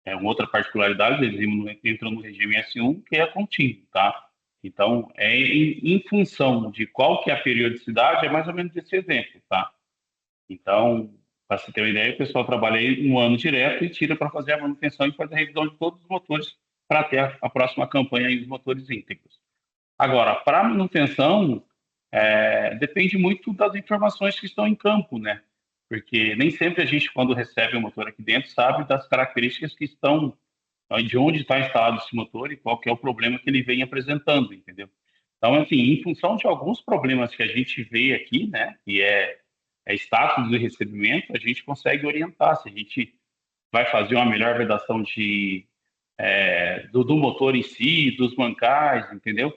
É uma outra particularidade, eles entram no regime S1, que é contínuo, tá? Então, em função de qual que é a periodicidade, é mais ou menos esse exemplo, tá? Então, para você ter uma ideia, o pessoal trabalha aí um ano direto e tira para fazer a manutenção e faz a revisão de todos os motores para ter a próxima campanha aí dos motores íntegros. Agora, para manutenção, depende muito das informações que estão em campo, né? Porque nem sempre a gente, quando recebe o motor aqui dentro, sabe das características que estão, de onde está instalado esse motor e qual que é o problema que ele vem apresentando, entendeu? Então, assim, em função de alguns problemas que a gente vê aqui, né, que é status de recebimento, a gente consegue orientar se a gente vai fazer uma melhor vedação do motor em si, dos mancais, entendeu?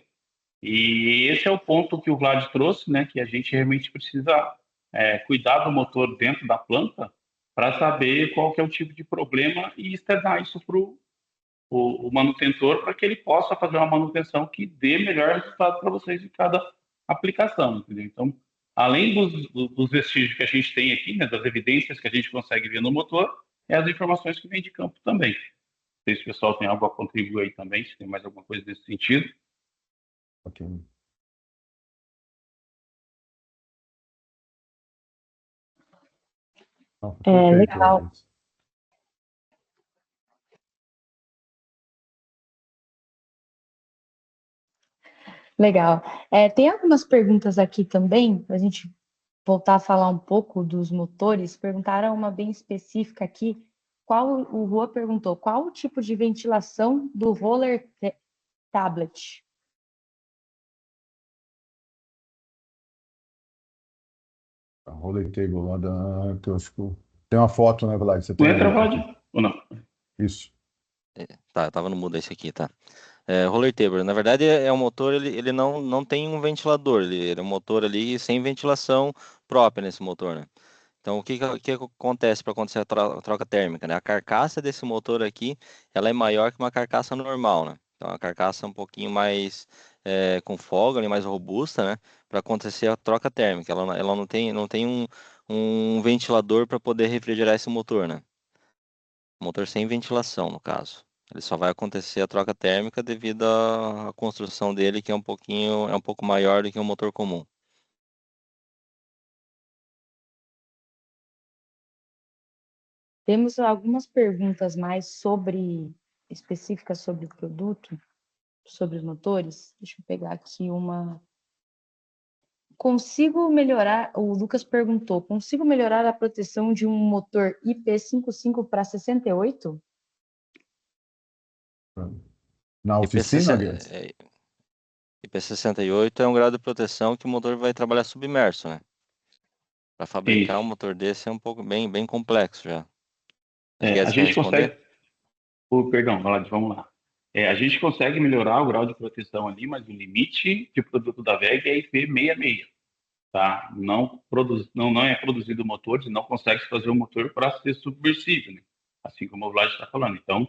E esse é o ponto que o Vlad trouxe, né, que a gente realmente precisa cuidar do motor dentro da planta para saber qual que é o tipo de problema e externar isso para o manutentor para que ele possa fazer uma manutenção que dê melhor resultado para vocês em cada aplicação, entendeu? Então, além dos vestígios que a gente tem aqui, né, das evidências que a gente consegue ver no motor, é as informações que vêm de campo também. Não sei se o pessoal tem algo a contribuir aí também, se tem mais alguma coisa nesse sentido. Ok. Não, perfeito, Legal. Alex. Legal. Tem algumas perguntas aqui também, para a gente voltar a falar um pouco dos motores. Perguntaram uma bem específica aqui. O Rua perguntou, qual o tipo de ventilação do roller tablet? A roller table lá que eu acho que tem uma foto, né, Vlad? Você Não tem entra, aí. Vlad? Ou não? Isso. Tá, eu tava no mudo esse aqui, tá? Roller table, na verdade é um motor, ele não tem um ventilador, ele é um motor ali sem ventilação própria nesse motor, né? Então, o que acontece para acontecer a troca térmica, né? A carcaça desse motor aqui, ela é maior que uma carcaça normal, né? Então, a carcaça é um pouquinho mais com folga, ali, mais robusta, né? Para acontecer a troca térmica. Ela não tem um ventilador para poder refrigerar esse motor, né? Motor sem ventilação, no caso. Ele só vai acontecer a troca térmica devido à construção dele, que é um pouco maior do que um motor comum. Temos algumas perguntas mais específicas sobre o produto, sobre os motores. Deixa eu pegar aqui uma. Consigo melhorar, o Lucas perguntou, consigo melhorar a proteção de um motor IP55 para 68? Na oficina, Guedes? IP68 é um grau de proteção que o motor vai trabalhar submerso, né? Para fabricar um Isso. motor desse é um pouco bem complexo já. A Guedes quer gente consegue. responder? Perdão, Vlad, vamos lá. A gente consegue melhorar o grau de proteção ali, mas o limite de produto da VEG é IP66, tá? Não é produzido motores e não consegue se fazer um motor para ser submersível, né? Assim como o Vlad está falando. Então,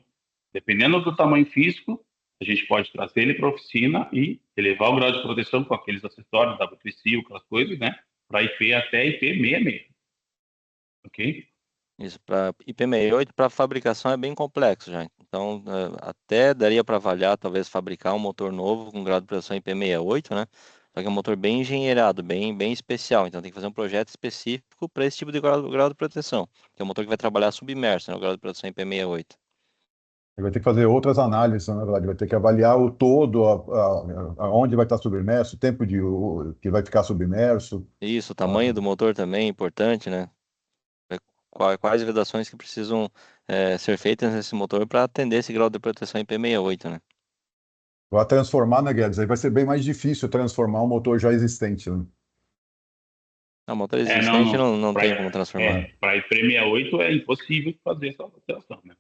dependendo do tamanho físico, a gente pode trazer ele para a oficina e elevar o grau de proteção com aqueles acessórios, da Tricil, aquelas coisas, né? Para IP até IP66, ok? Isso, para IP68, para fabricação é bem complexo já. Então, até daria para avaliar, talvez, fabricar um motor novo com grau de proteção IP68, né? Só que é um motor bem engenheirado, bem especial. Então, tem que fazer um projeto específico para esse tipo de grau de proteção. Que é um motor que vai trabalhar submerso, né? O grau de proteção IP68. Ele vai ter que fazer outras análises, né, Vlad? Vai ter que avaliar o todo, aonde vai estar submerso, o tempo que vai ficar submerso. Isso, o Ah, tamanho do motor também é importante, né? Quais vedações que precisam ser feitas nesse motor para atender esse grau de proteção IP68, né? vai transformar, né, Guedes? Aí vai ser bem mais difícil transformar um motor já existente, né? O motor Não, existente não. não tem como transformar. Para IP68 é impossível fazer essa alteração, né?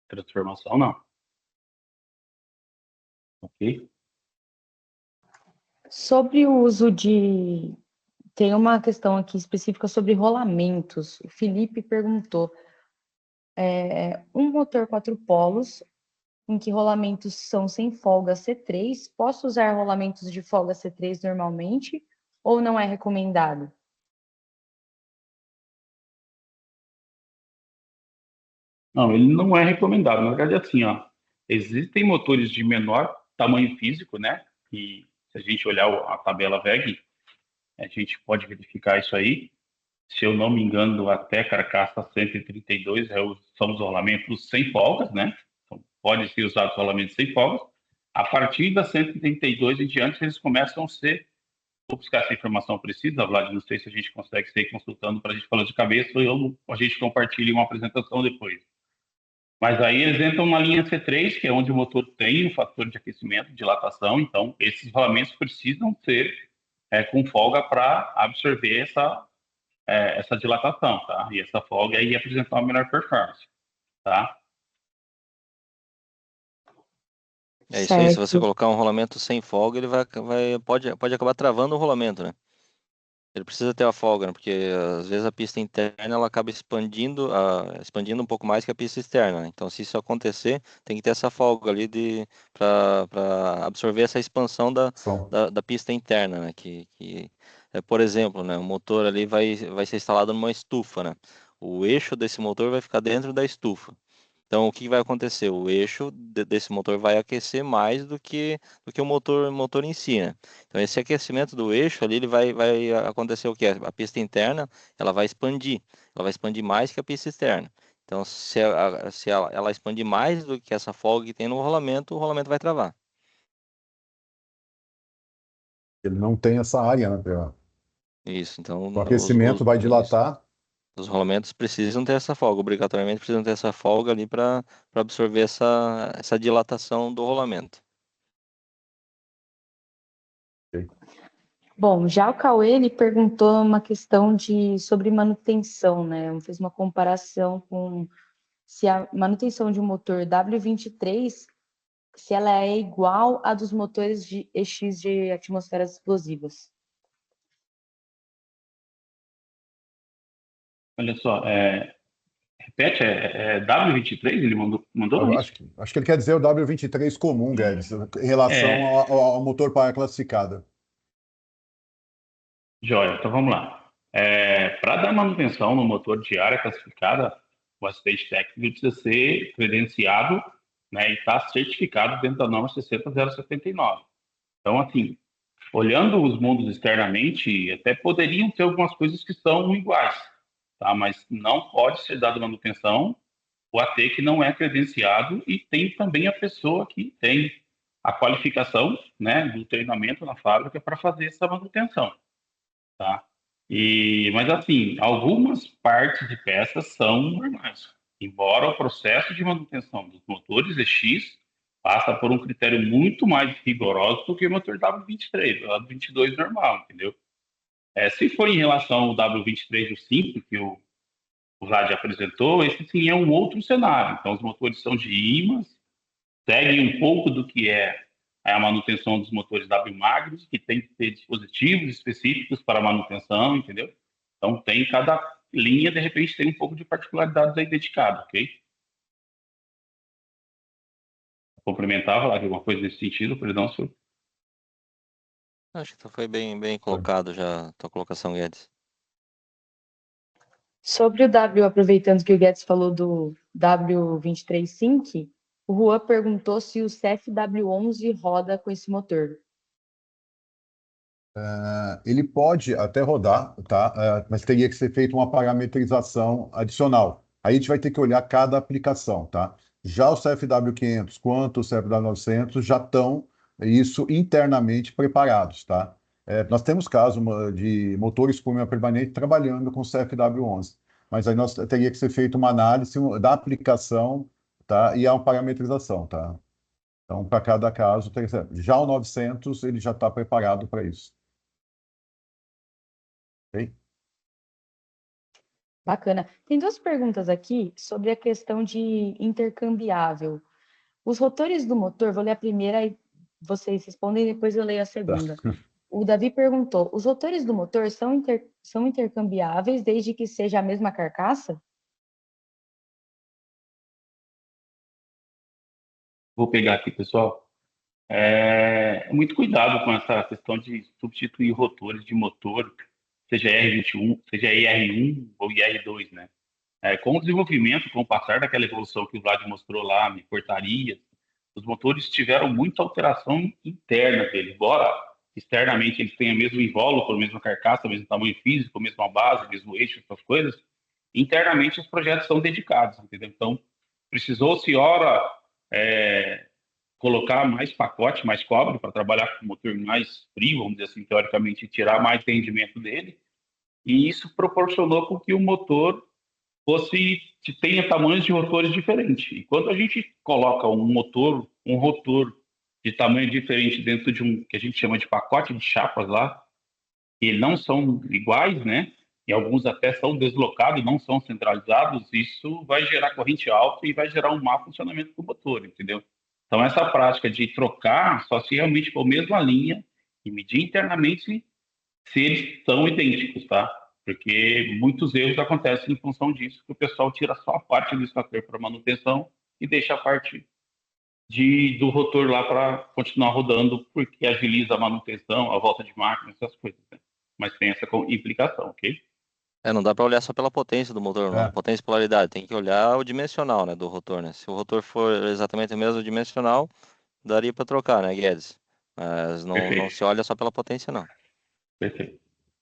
Transformação, não. ok? Sobre o uso de... Tem uma questão aqui específica sobre rolamentos. O Felipe perguntou, um motor 4 polos, em que rolamentos são sem folga C3, posso usar rolamentos de folga C3 normalmente ou não é recomendado? Não, ele não é recomendado. Na verdade, assim, ó, existem motores de menor tamanho físico, né? E se a gente olhar a tabela VEG, a gente pode verificar isso aí. Se eu não me engano, até carcaça 132 são os rolamentos sem folgas, né? Então, pode ser usado rolamentos sem folgas. A partir da 132 em diante, eles começam a ser. Vou buscar essa informação precisa, Vlad, não sei se a gente consegue seguir consultando para a gente falar de cabeça ou a gente compartilha uma apresentação depois. Mas aí eles entram na linha C3, que é onde o motor tem um fator de aquecimento, dilatação, então esses rolamentos precisam ser com folga para absorver essa dilatação, tá? E essa folga aí apresentar uma melhor performance, tá? É isso aí, se você Certo. colocar um rolamento sem folga, ele pode acabar travando o rolamento, né? Ele precisa ter a folga, né? Porque às vezes a pista interna ela acaba expandindo um pouco mais que a pista externa, né? Então, se isso acontecer, tem que ter essa folga ali para absorver essa expansão Som. da pista interna, né? Por exemplo, né? O motor ali vai ser instalado numa estufa, né? O eixo desse motor vai ficar dentro da estufa. Então, o que vai acontecer? O eixo desse motor vai aquecer mais do que o motor em si, né? Então, esse aquecimento do eixo ali, ele vai acontecer o quê? A pista interna, ela vai expandir. Ela vai expandir mais que a pista externa. Então, se ela expandir mais do que essa folga que tem no rolamento, o rolamento vai travar. Ele não tem essa área, né? Isso. Então, O aquecimento vai isso. dilatar. Os rolamentos precisam ter essa folga, obrigatoriamente precisam ter essa folga ali para absorver essa dilatação do rolamento. Bom, já o Cauê, ele perguntou uma questão sobre manutenção, né? Fez uma comparação com se a manutenção de um motor W23, se ela é igual à dos motores de EX de atmosferas explosivas. Olha só, repete, W23, ele mandou Eu isso? acho que ele quer dizer o W23 comum, Guedes, em relação É, ao motor para classificada. Joia, então vamos lá. Para dar manutenção no motor de área classificada, o assistente técnico precisa ser credenciado, né, e estar certificado dentro da norma 60079. Então, assim, olhando os mundos externamente, até poderiam ter algumas coisas que são iguais, tá? Mas não pode ser dada manutenção o AT que não é credenciado e tem também a pessoa que tem a qualificação, né, do treinamento na fábrica para fazer essa manutenção, tá? Mas assim, algumas partes de peças são normais, embora o processo de manutenção dos motores EX passa por um critério muito mais rigoroso do que o motor W23, o W22 normal, entendeu? Se for em relação ao W23 do simples, que o Vlad apresentou, esse sim é um outro cenário. Então, os motores são de ímãs, seguem um pouco do que é a manutenção dos motores W magros, que tem que ter dispositivos específicos para manutenção, entendeu? Então, tem cada linha, de repente, tem um pouco de particularidades aí dedicado, ok? Complementar, falar alguma coisa nesse sentido, perdão, senhor. Acho que foi bem colocado já a tua colocação, Guedes. Sobre o W, aproveitando que o Guedes falou do W23 Sync, o Juan perguntou se o CFW11 roda com esse motor. Ele pode até rodar, tá? Mas teria que ser feita uma parametrização adicional. Aí a gente vai ter que olhar cada aplicação, tá? Já o CFW500 quanto o CFW900 já estão isso internamente preparados, tá? Nós temos caso de motores por espuma permanente trabalhando com CFW11, mas aí nós teria que ser feita uma análise da aplicação, tá? E a parametrização, tá? Então, para cada caso, já o 900 ele já está preparado para isso. Ok? Bacana. Tem duas perguntas aqui sobre a questão de intercambiável. Os rotores do motor, vou ler a primeira e vocês respondem, depois eu leio a segunda. O Davi perguntou, os rotores do motor são intercambiáveis desde que seja a mesma carcaça? Vou pegar aqui, pessoal. Muito cuidado com essa questão de substituir rotores de motor, seja R21, seja IR1 ou IR2, né? Com o desenvolvimento, com o passar daquela evolução que o Vlad mostrou lá, em portarias, os motores tiveram muita alteração interna deles. Embora externamente eles tenham o mesmo invólucro, a mesma carcaça, o mesmo tamanho físico, a mesma base, o mesmo eixo, essas coisas, internamente os projetos são dedicados, entendeu? Então, precisou-se, ora, colocar mais pacote, mais cobre, para trabalhar com o motor mais frio, vamos dizer assim, teoricamente, e tirar mais rendimento dele, e isso proporcionou com que o motor tenha tamanhos de rotores diferentes. E quando a gente coloca um rotor de tamanho diferente dentro de um que a gente chama de pacote de chapas lá, e não são iguais, né? E alguns até são deslocados, não são centralizados, isso vai gerar corrente alta e vai gerar um mau funcionamento do motor, entendeu? Então, essa prática de trocar só se realmente for a mesma linha e medir internamente se eles são idênticos, tá? Porque muitos erros acontecem em função disso, que o pessoal tira só a parte do estator para manutenção e deixa a parte do rotor lá para continuar rodando, porque agiliza a manutenção, a volta de máquina, essas coisas, né? Mas tem essa implicação, ok? Não dá para olhar só pela potência do motor, não. É. Potência e polaridade. Tem que olhar o dimensional, né, do rotor, né? Se o rotor for exatamente o mesmo dimensional, daria para trocar, né, Guedes? Mas não se olha só pela potência, não. Perfeito.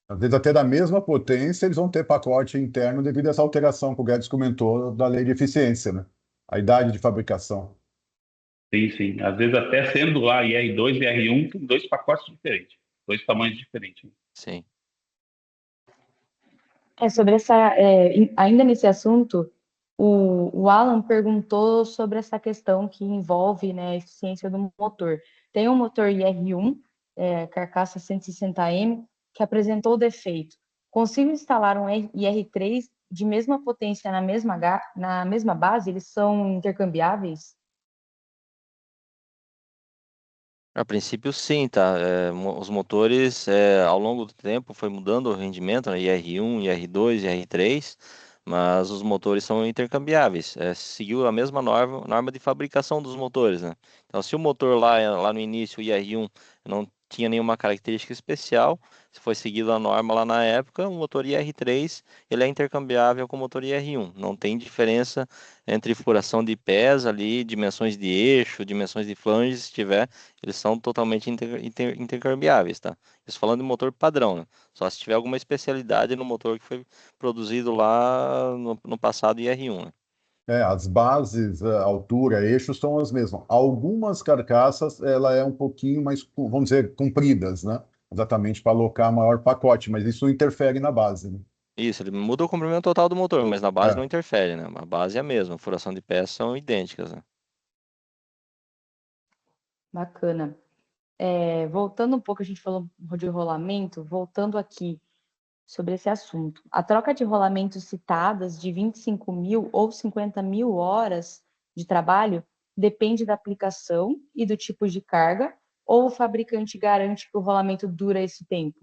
Às vezes até da mesma potência, eles vão ter pacote interno devido a essa alteração que o Guedes comentou da lei de eficiência, né? A idade de fabricação. Sim, sim. Às vezes até sendo lá IR2 e IR1, tem dois pacotes diferentes, dois tamanhos diferentes. Sim. Sobre ainda nesse assunto, o Alan perguntou sobre essa questão que envolve, né, a eficiência do motor. Tem um motor IR1, carcaça 160M, que apresentou defeito. Consigo instalar um IR3 de mesma potência na mesma base? Eles são intercambiáveis? A princípio, sim, tá? Os motores, ao longo do tempo, foi mudando o rendimento, né? IR1, IR2, IR3, mas os motores são intercambiáveis. Seguiu a mesma norma de fabricação dos motores, né? Então, se o motor lá no início, o IR1, não tinha nenhuma característica especial, se foi seguido a norma lá na época, o motor IR3, ele é intercambiável com o motor IR1. Não tem diferença entre furação de pés ali, dimensões de eixo, dimensões de flanges, se tiver, eles são totalmente intercambiáveis, tá? Isso falando de motor padrão, né? Só se tiver alguma especialidade no motor que foi produzido lá no passado IR1, né? As bases, a altura, eixos são as mesmas. Algumas carcaças, ela é um pouquinho mais, vamos dizer, compridas, né? Exatamente para alocar maior pacote, mas isso interfere na base, né? Isso, ele muda o comprimento total do motor, mas na base É. não interfere, né? A base é a mesma, a furação de peças são idênticas, né? Bacana. Voltando um pouco, a gente falou de rolamento, voltando aqui sobre esse assunto. A troca de rolamentos citadas de 25 mil ou 50 mil horas de trabalho depende da aplicação e do tipo de carga, ou o fabricante garante que o rolamento dura esse tempo?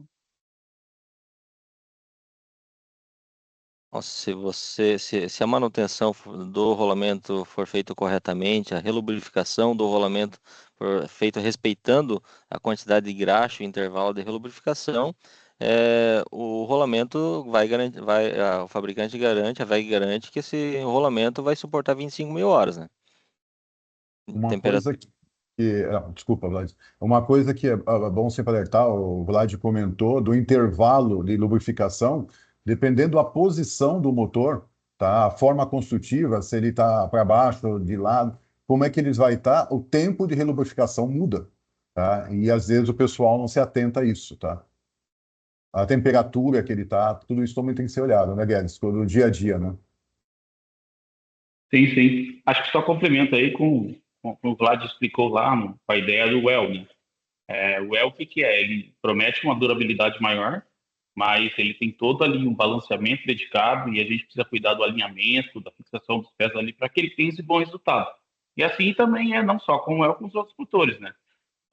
Se a manutenção do rolamento for feita corretamente, a relubrificação do rolamento for feita respeitando a quantidade de graxa e intervalo de relubrificação, o rolamento vai garantir, o fabricante garante, a VEG garante que esse rolamento vai suportar 25 mil horas, né? Uma Temperatura. coisa desculpa, Vlad. Uma coisa que é bom sempre alertar, o Vlad comentou, do intervalo de lubrificação, dependendo da posição do motor, tá? A forma construtiva, se ele está para baixo, de lado, como é que eles vai estar, o tempo de relubrificação muda, tá? E às vezes o pessoal não se atenta a isso, tá? A temperatura que ele está, tudo isso também tem que ser olhado, né, Guedes? Do dia a dia, né? Sim, sim. Acho que só complementa aí com o Vlad explicou lá, com a ideia do well, né? O well, o que é? Ele promete uma durabilidade maior, mas ele tem todo ali um balanceamento dedicado e a gente precisa cuidar do alinhamento, da fixação dos pés ali para que ele tenha esse bom resultado. E assim também não só com o well, com os outros motores, né?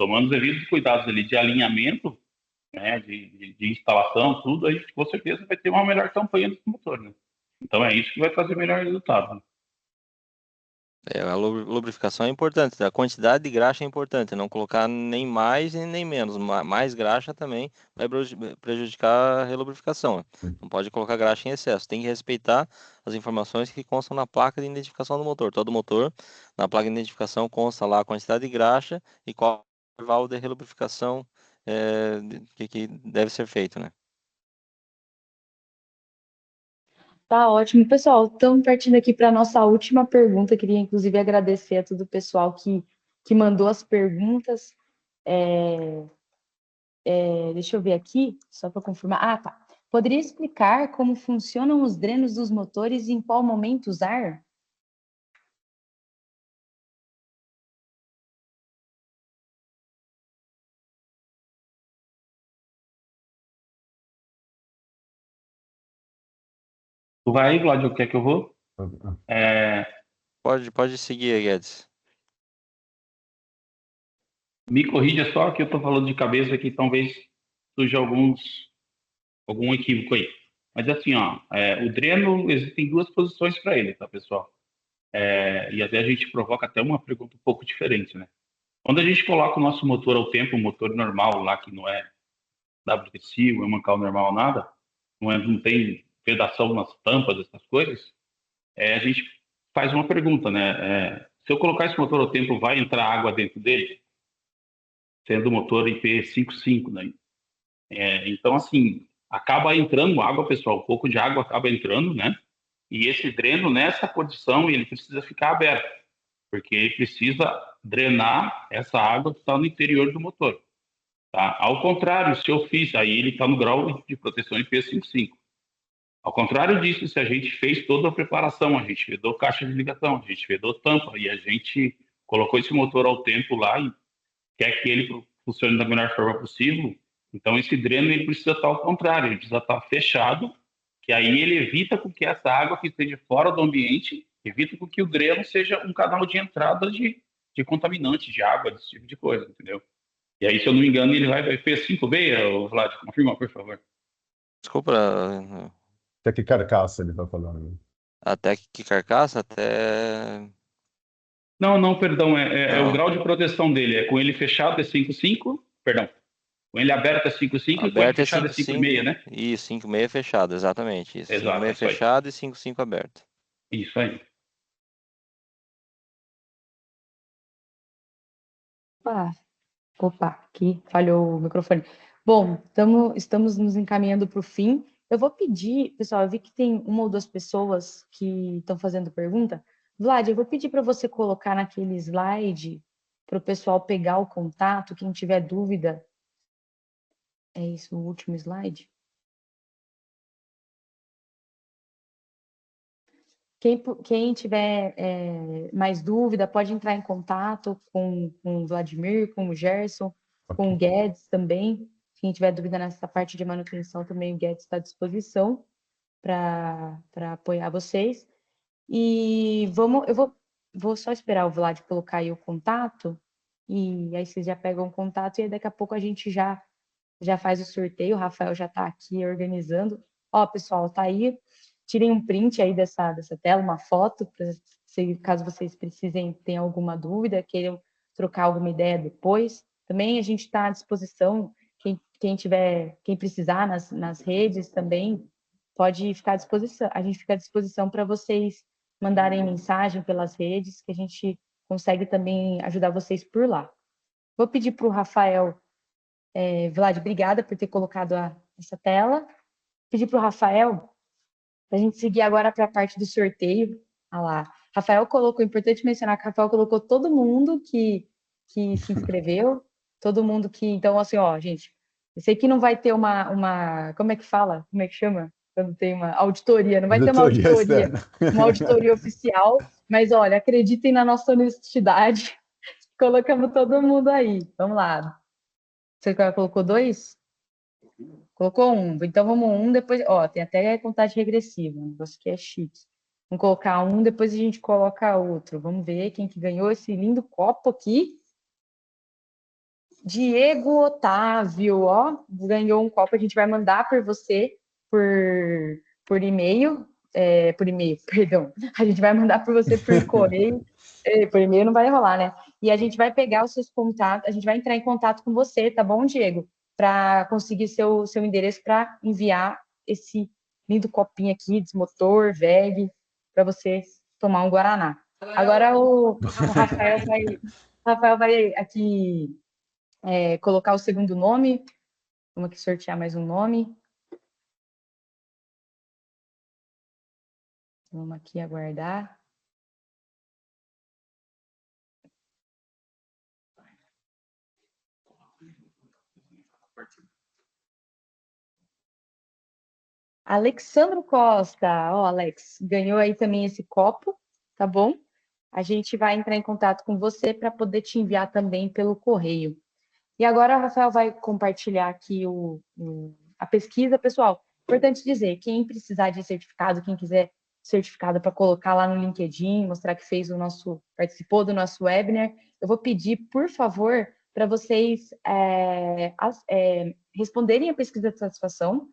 tomando os devidos cuidados ali de alinhamento, né, de instalação, tudo, a gente com certeza vai ter uma melhor campanha do motor, né? Então é isso que vai fazer melhor resultado. Né? A lubrificação é importante, a quantidade de graxa é importante, não colocar nem mais e nem menos. Mais graxa também vai prejudicar a relubrificação. Não pode colocar graxa em excesso. Tem que respeitar as informações que constam na placa de identificação do motor. Todo motor, na placa de identificação, consta lá a quantidade de graxa e qual o intervalo de relubrificação que deve ser feito, né? Tá ótimo, pessoal. Estamos partindo aqui para a nossa última pergunta. Queria, inclusive, agradecer a todo o pessoal que mandou as perguntas. Deixa eu ver aqui, só para confirmar. Ah, tá. Poderia explicar como funcionam os drenos dos motores e em qual momento usar? Tu vai aí, Vlad, quer que eu vou? Pode seguir, Guedes. Me corrija só que eu estou falando de cabeça que talvez surja algum equívoco aí. Mas assim, ó, o dreno, existem duas posições para ele, tá, pessoal? E até a gente provoca até uma pergunta um pouco diferente, né? Quando a gente coloca o nosso motor ao tempo, o motor normal lá, que não é WTC, o mancal normal, nada, não tem vedação nas tampas, essas coisas, a gente faz uma pergunta, né? Se eu colocar esse motor ao tempo, vai entrar água dentro dele? Sendo o motor IP55, né? Então, assim, acaba entrando água, pessoal, um pouco de água acaba entrando, né? E esse dreno, nessa condição, ele precisa ficar aberto, porque ele precisa drenar essa água que está no interior do motor. Tá? Ao contrário, se eu fiz, aí ele está no grau de proteção IP55. Ao contrário disso, se a gente fez toda a preparação, a gente vedou caixa de ligação, a gente vedou tampa e a gente colocou esse motor ao tempo lá e quer que ele funcione da melhor forma possível, então esse dreno ele precisa estar ao contrário, ele precisa estar fechado, que aí ele evita com que essa água que esteja fora do ambiente, evita com que o dreno seja um canal de entrada de contaminantes, de água, desse tipo de coisa, entendeu? E aí, se eu não me engano, ele vai P5B, Vlad, confirma, por favor. Desculpa, Até que carcaça ele está falando. até que carcaça? Até... Não, perdão, é o Não. grau de proteção dele, com ele fechado é 5,5, perdão, com ele aberto é 5,5 e com ele Aberto é fechado é 5,5, 5,5 né? e 5,6 fechado, exatamente isso. Exato, é 5,6 isso aí. fechado e 5,5 aberto. Isso aí. Opa, aqui falhou o microfone. Bom, estamos nos encaminhando para o fim. Eu vou pedir, pessoal, eu vi que tem uma ou duas pessoas que estão fazendo pergunta. Vlad, eu vou pedir para você colocar naquele slide para o pessoal pegar o contato, quem tiver dúvida. É isso, o último slide? Quem tiver mais dúvida, pode entrar em contato com o Vladimir, com o Gerson, com o Guedes também. Quem tiver dúvida nessa parte de manutenção, também o Guedes está à disposição para apoiar vocês. E vou só esperar o Vlad colocar aí o contato, e aí vocês já pegam o contato, e aí daqui a pouco a gente já faz o sorteio. O Rafael já está aqui organizando. Ó, pessoal, tá aí. Tirem um print aí dessa tela, uma foto, caso vocês precisem, ter alguma dúvida, queiram trocar alguma ideia depois. Também a gente está à disposição, quem precisar nas redes também, pode ficar à disposição. A gente fica à disposição para vocês mandarem mensagem pelas redes, que a gente consegue também ajudar vocês por lá. Vou pedir para o Rafael, Vlad, obrigada por ter colocado essa tela. Pedir para o Rafael para a gente seguir agora para a parte do sorteio. Olha lá. Rafael colocou, importante mencionar que o Rafael colocou todo mundo que se inscreveu, todo mundo que. Então, assim, ó, gente, eu sei que não vai ter uma. Como é que fala? Como é que chama? Quando tem uma auditoria, não vai ter uma auditoria oficial, mas olha, acreditem na nossa honestidade. Colocamos todo mundo aí. Vamos lá. Você colocou 2? Colocou um. Então vamos um, depois. Ó, tem até contagem regressiva. Um negócio que é chique. Vamos colocar um, depois a gente coloca outro. Vamos ver quem que ganhou esse lindo copo aqui. Diego Otávio, ó, ganhou um copo. A gente vai mandar por você por e-mail. Por e-mail, perdão. A gente vai mandar por você por correio. Por e-mail não vai rolar, né? E a gente vai pegar os seus contatos, a gente vai entrar em contato com você, tá bom, Diego? Para conseguir seu endereço para enviar esse lindo copinho aqui, desmotor, VEG, para você tomar um Guaraná. Agora o Rafael vai aqui colocar o segundo nome. Vamos aqui sortear mais um nome. Vamos aqui aguardar. Alexandro Costa, ó, Alex, ganhou aí também esse copo, tá bom? A gente vai entrar em contato com você para poder te enviar também pelo correio. E agora o Rafael vai compartilhar aqui a pesquisa, pessoal. Importante dizer, quem precisar de certificado, quem quiser certificado para colocar lá no LinkedIn, mostrar que participou do nosso webinar, eu vou pedir, por favor, para vocês responderem a pesquisa de satisfação,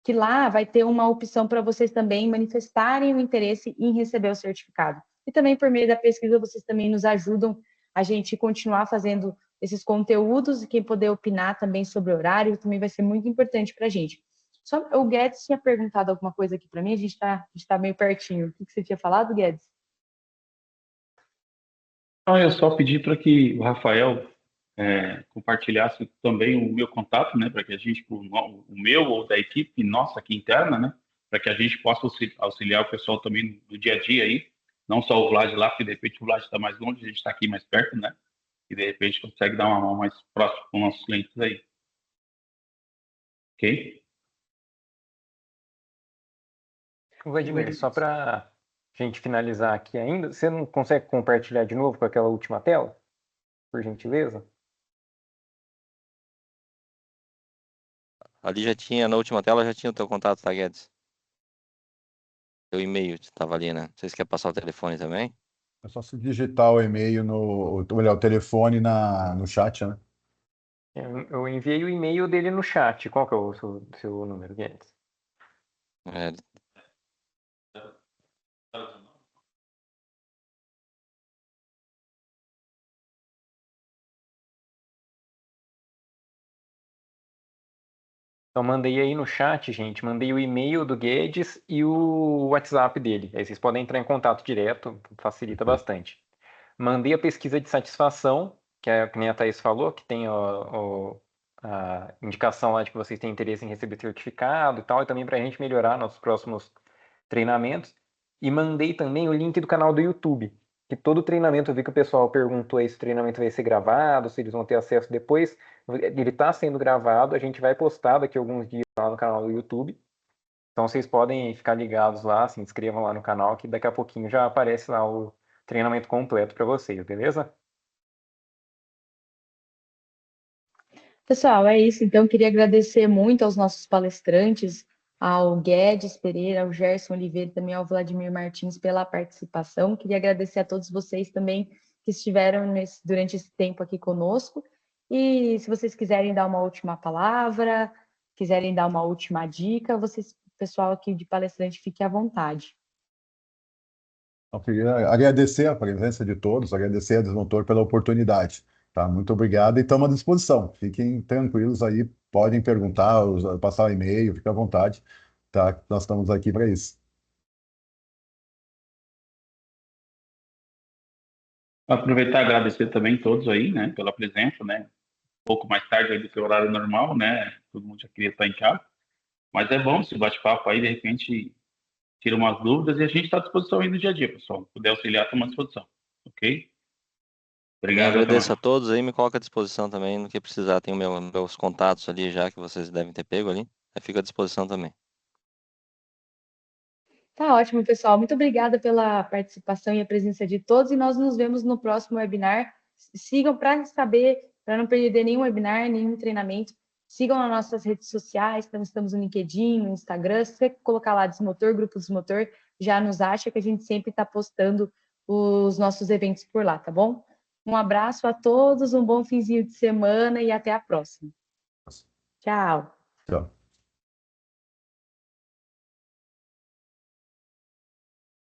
que lá vai ter uma opção para vocês também manifestarem o interesse em receber o certificado. E também, por meio da pesquisa, vocês também nos ajudam a gente continuar fazendo esses conteúdos, e quem puder opinar também sobre o horário também vai ser muito importante para a gente. Só, o Guedes tinha perguntado alguma coisa aqui para mim, a gente está meio pertinho. O que você tinha falado, Guedes? Então, eu só pedi para que o Rafael compartilhasse também o meu contato, né, para que a gente, o meu ou da equipe nossa aqui interna, né, para que a gente possa auxiliar o pessoal também do dia a dia aí, não só o Vlad lá, porque de repente o Vlad está mais longe, a gente está aqui mais perto, né, e de repente consegue dar uma mão mais próxima com nossos clientes aí. Ok? Vladimir, só para a gente finalizar aqui ainda, você não consegue compartilhar de novo com aquela última tela? Por gentileza? Ali já tinha, na última tela já tinha o teu contato, tá, Guedes? Teu e-mail estava ali, né? Vocês querem passar o telefone também? É só se digitar o e-mail olha, o telefone no chat, né? Eu enviei o e-mail dele no chat. Qual que é o seu número, Guedes? É, Então, mandei aí no chat, gente. Mandei o e-mail do Guedes e o WhatsApp dele. Aí vocês podem entrar em contato direto, facilita bastante. Mandei a pesquisa de satisfação, que é que nem a Thaís falou, que tem a indicação lá de que vocês têm interesse em receber certificado e tal, e também para a gente melhorar nossos próximos treinamentos. E mandei também o link do canal do YouTube, que todo treinamento, eu vi que o pessoal perguntou aí se o treinamento vai ser gravado, se eles vão ter acesso depois. Ele está sendo gravado, a gente vai postar daqui a alguns dias lá no canal do YouTube. Então vocês podem ficar ligados lá, se inscrevam lá no canal, que daqui a pouquinho já aparece lá o treinamento completo para vocês, beleza? Pessoal, é isso. Então, queria agradecer muito aos nossos palestrantes, ao Guedes Pereira, ao Gerson Oliveira e também ao Vladimir Martins pela participação. Queria agradecer a todos vocês também que estiveram durante esse tempo aqui conosco. E se vocês quiserem dar uma última palavra, quiserem dar uma última dica, vocês, pessoal aqui de palestrante, fique à vontade. Eu queria agradecer a presença de todos, agradecer a Desmotor pela oportunidade. Tá? Muito obrigado e estamos à disposição. Fiquem tranquilos aí, podem perguntar, passar e-mail, fique à vontade. Tá? Nós estamos aqui para isso. Aproveitar e agradecer também todos aí, né, pela presença, né, um pouco mais tarde aí do seu horário normal, né, todo mundo já queria estar em casa, mas é bom esse bate-papo aí, de repente tira umas dúvidas e a gente está à disposição aí no dia a dia, pessoal. Se puder auxiliar, estamos à disposição, ok? também Obrigado, até agradeço a mais. todos aí, me coloca à disposição também no que precisar. Tem meus contatos ali já que vocês devem ter pego ali. Eu fico à disposição também. Tá ótimo, pessoal. Muito obrigada pela participação e a presença de todos. E nós nos vemos no próximo webinar. Sigam para saber, para não perder nenhum webinar, nenhum treinamento. Sigam nas nossas redes sociais. Estamos no LinkedIn, no Instagram. Se você colocar lá Desmotor, Grupo Desmotor, já nos acha que a gente sempre está postando os nossos eventos por lá, tá bom? Um abraço a todos, um bom finzinho de semana e até a próxima. Tchau. Tchau.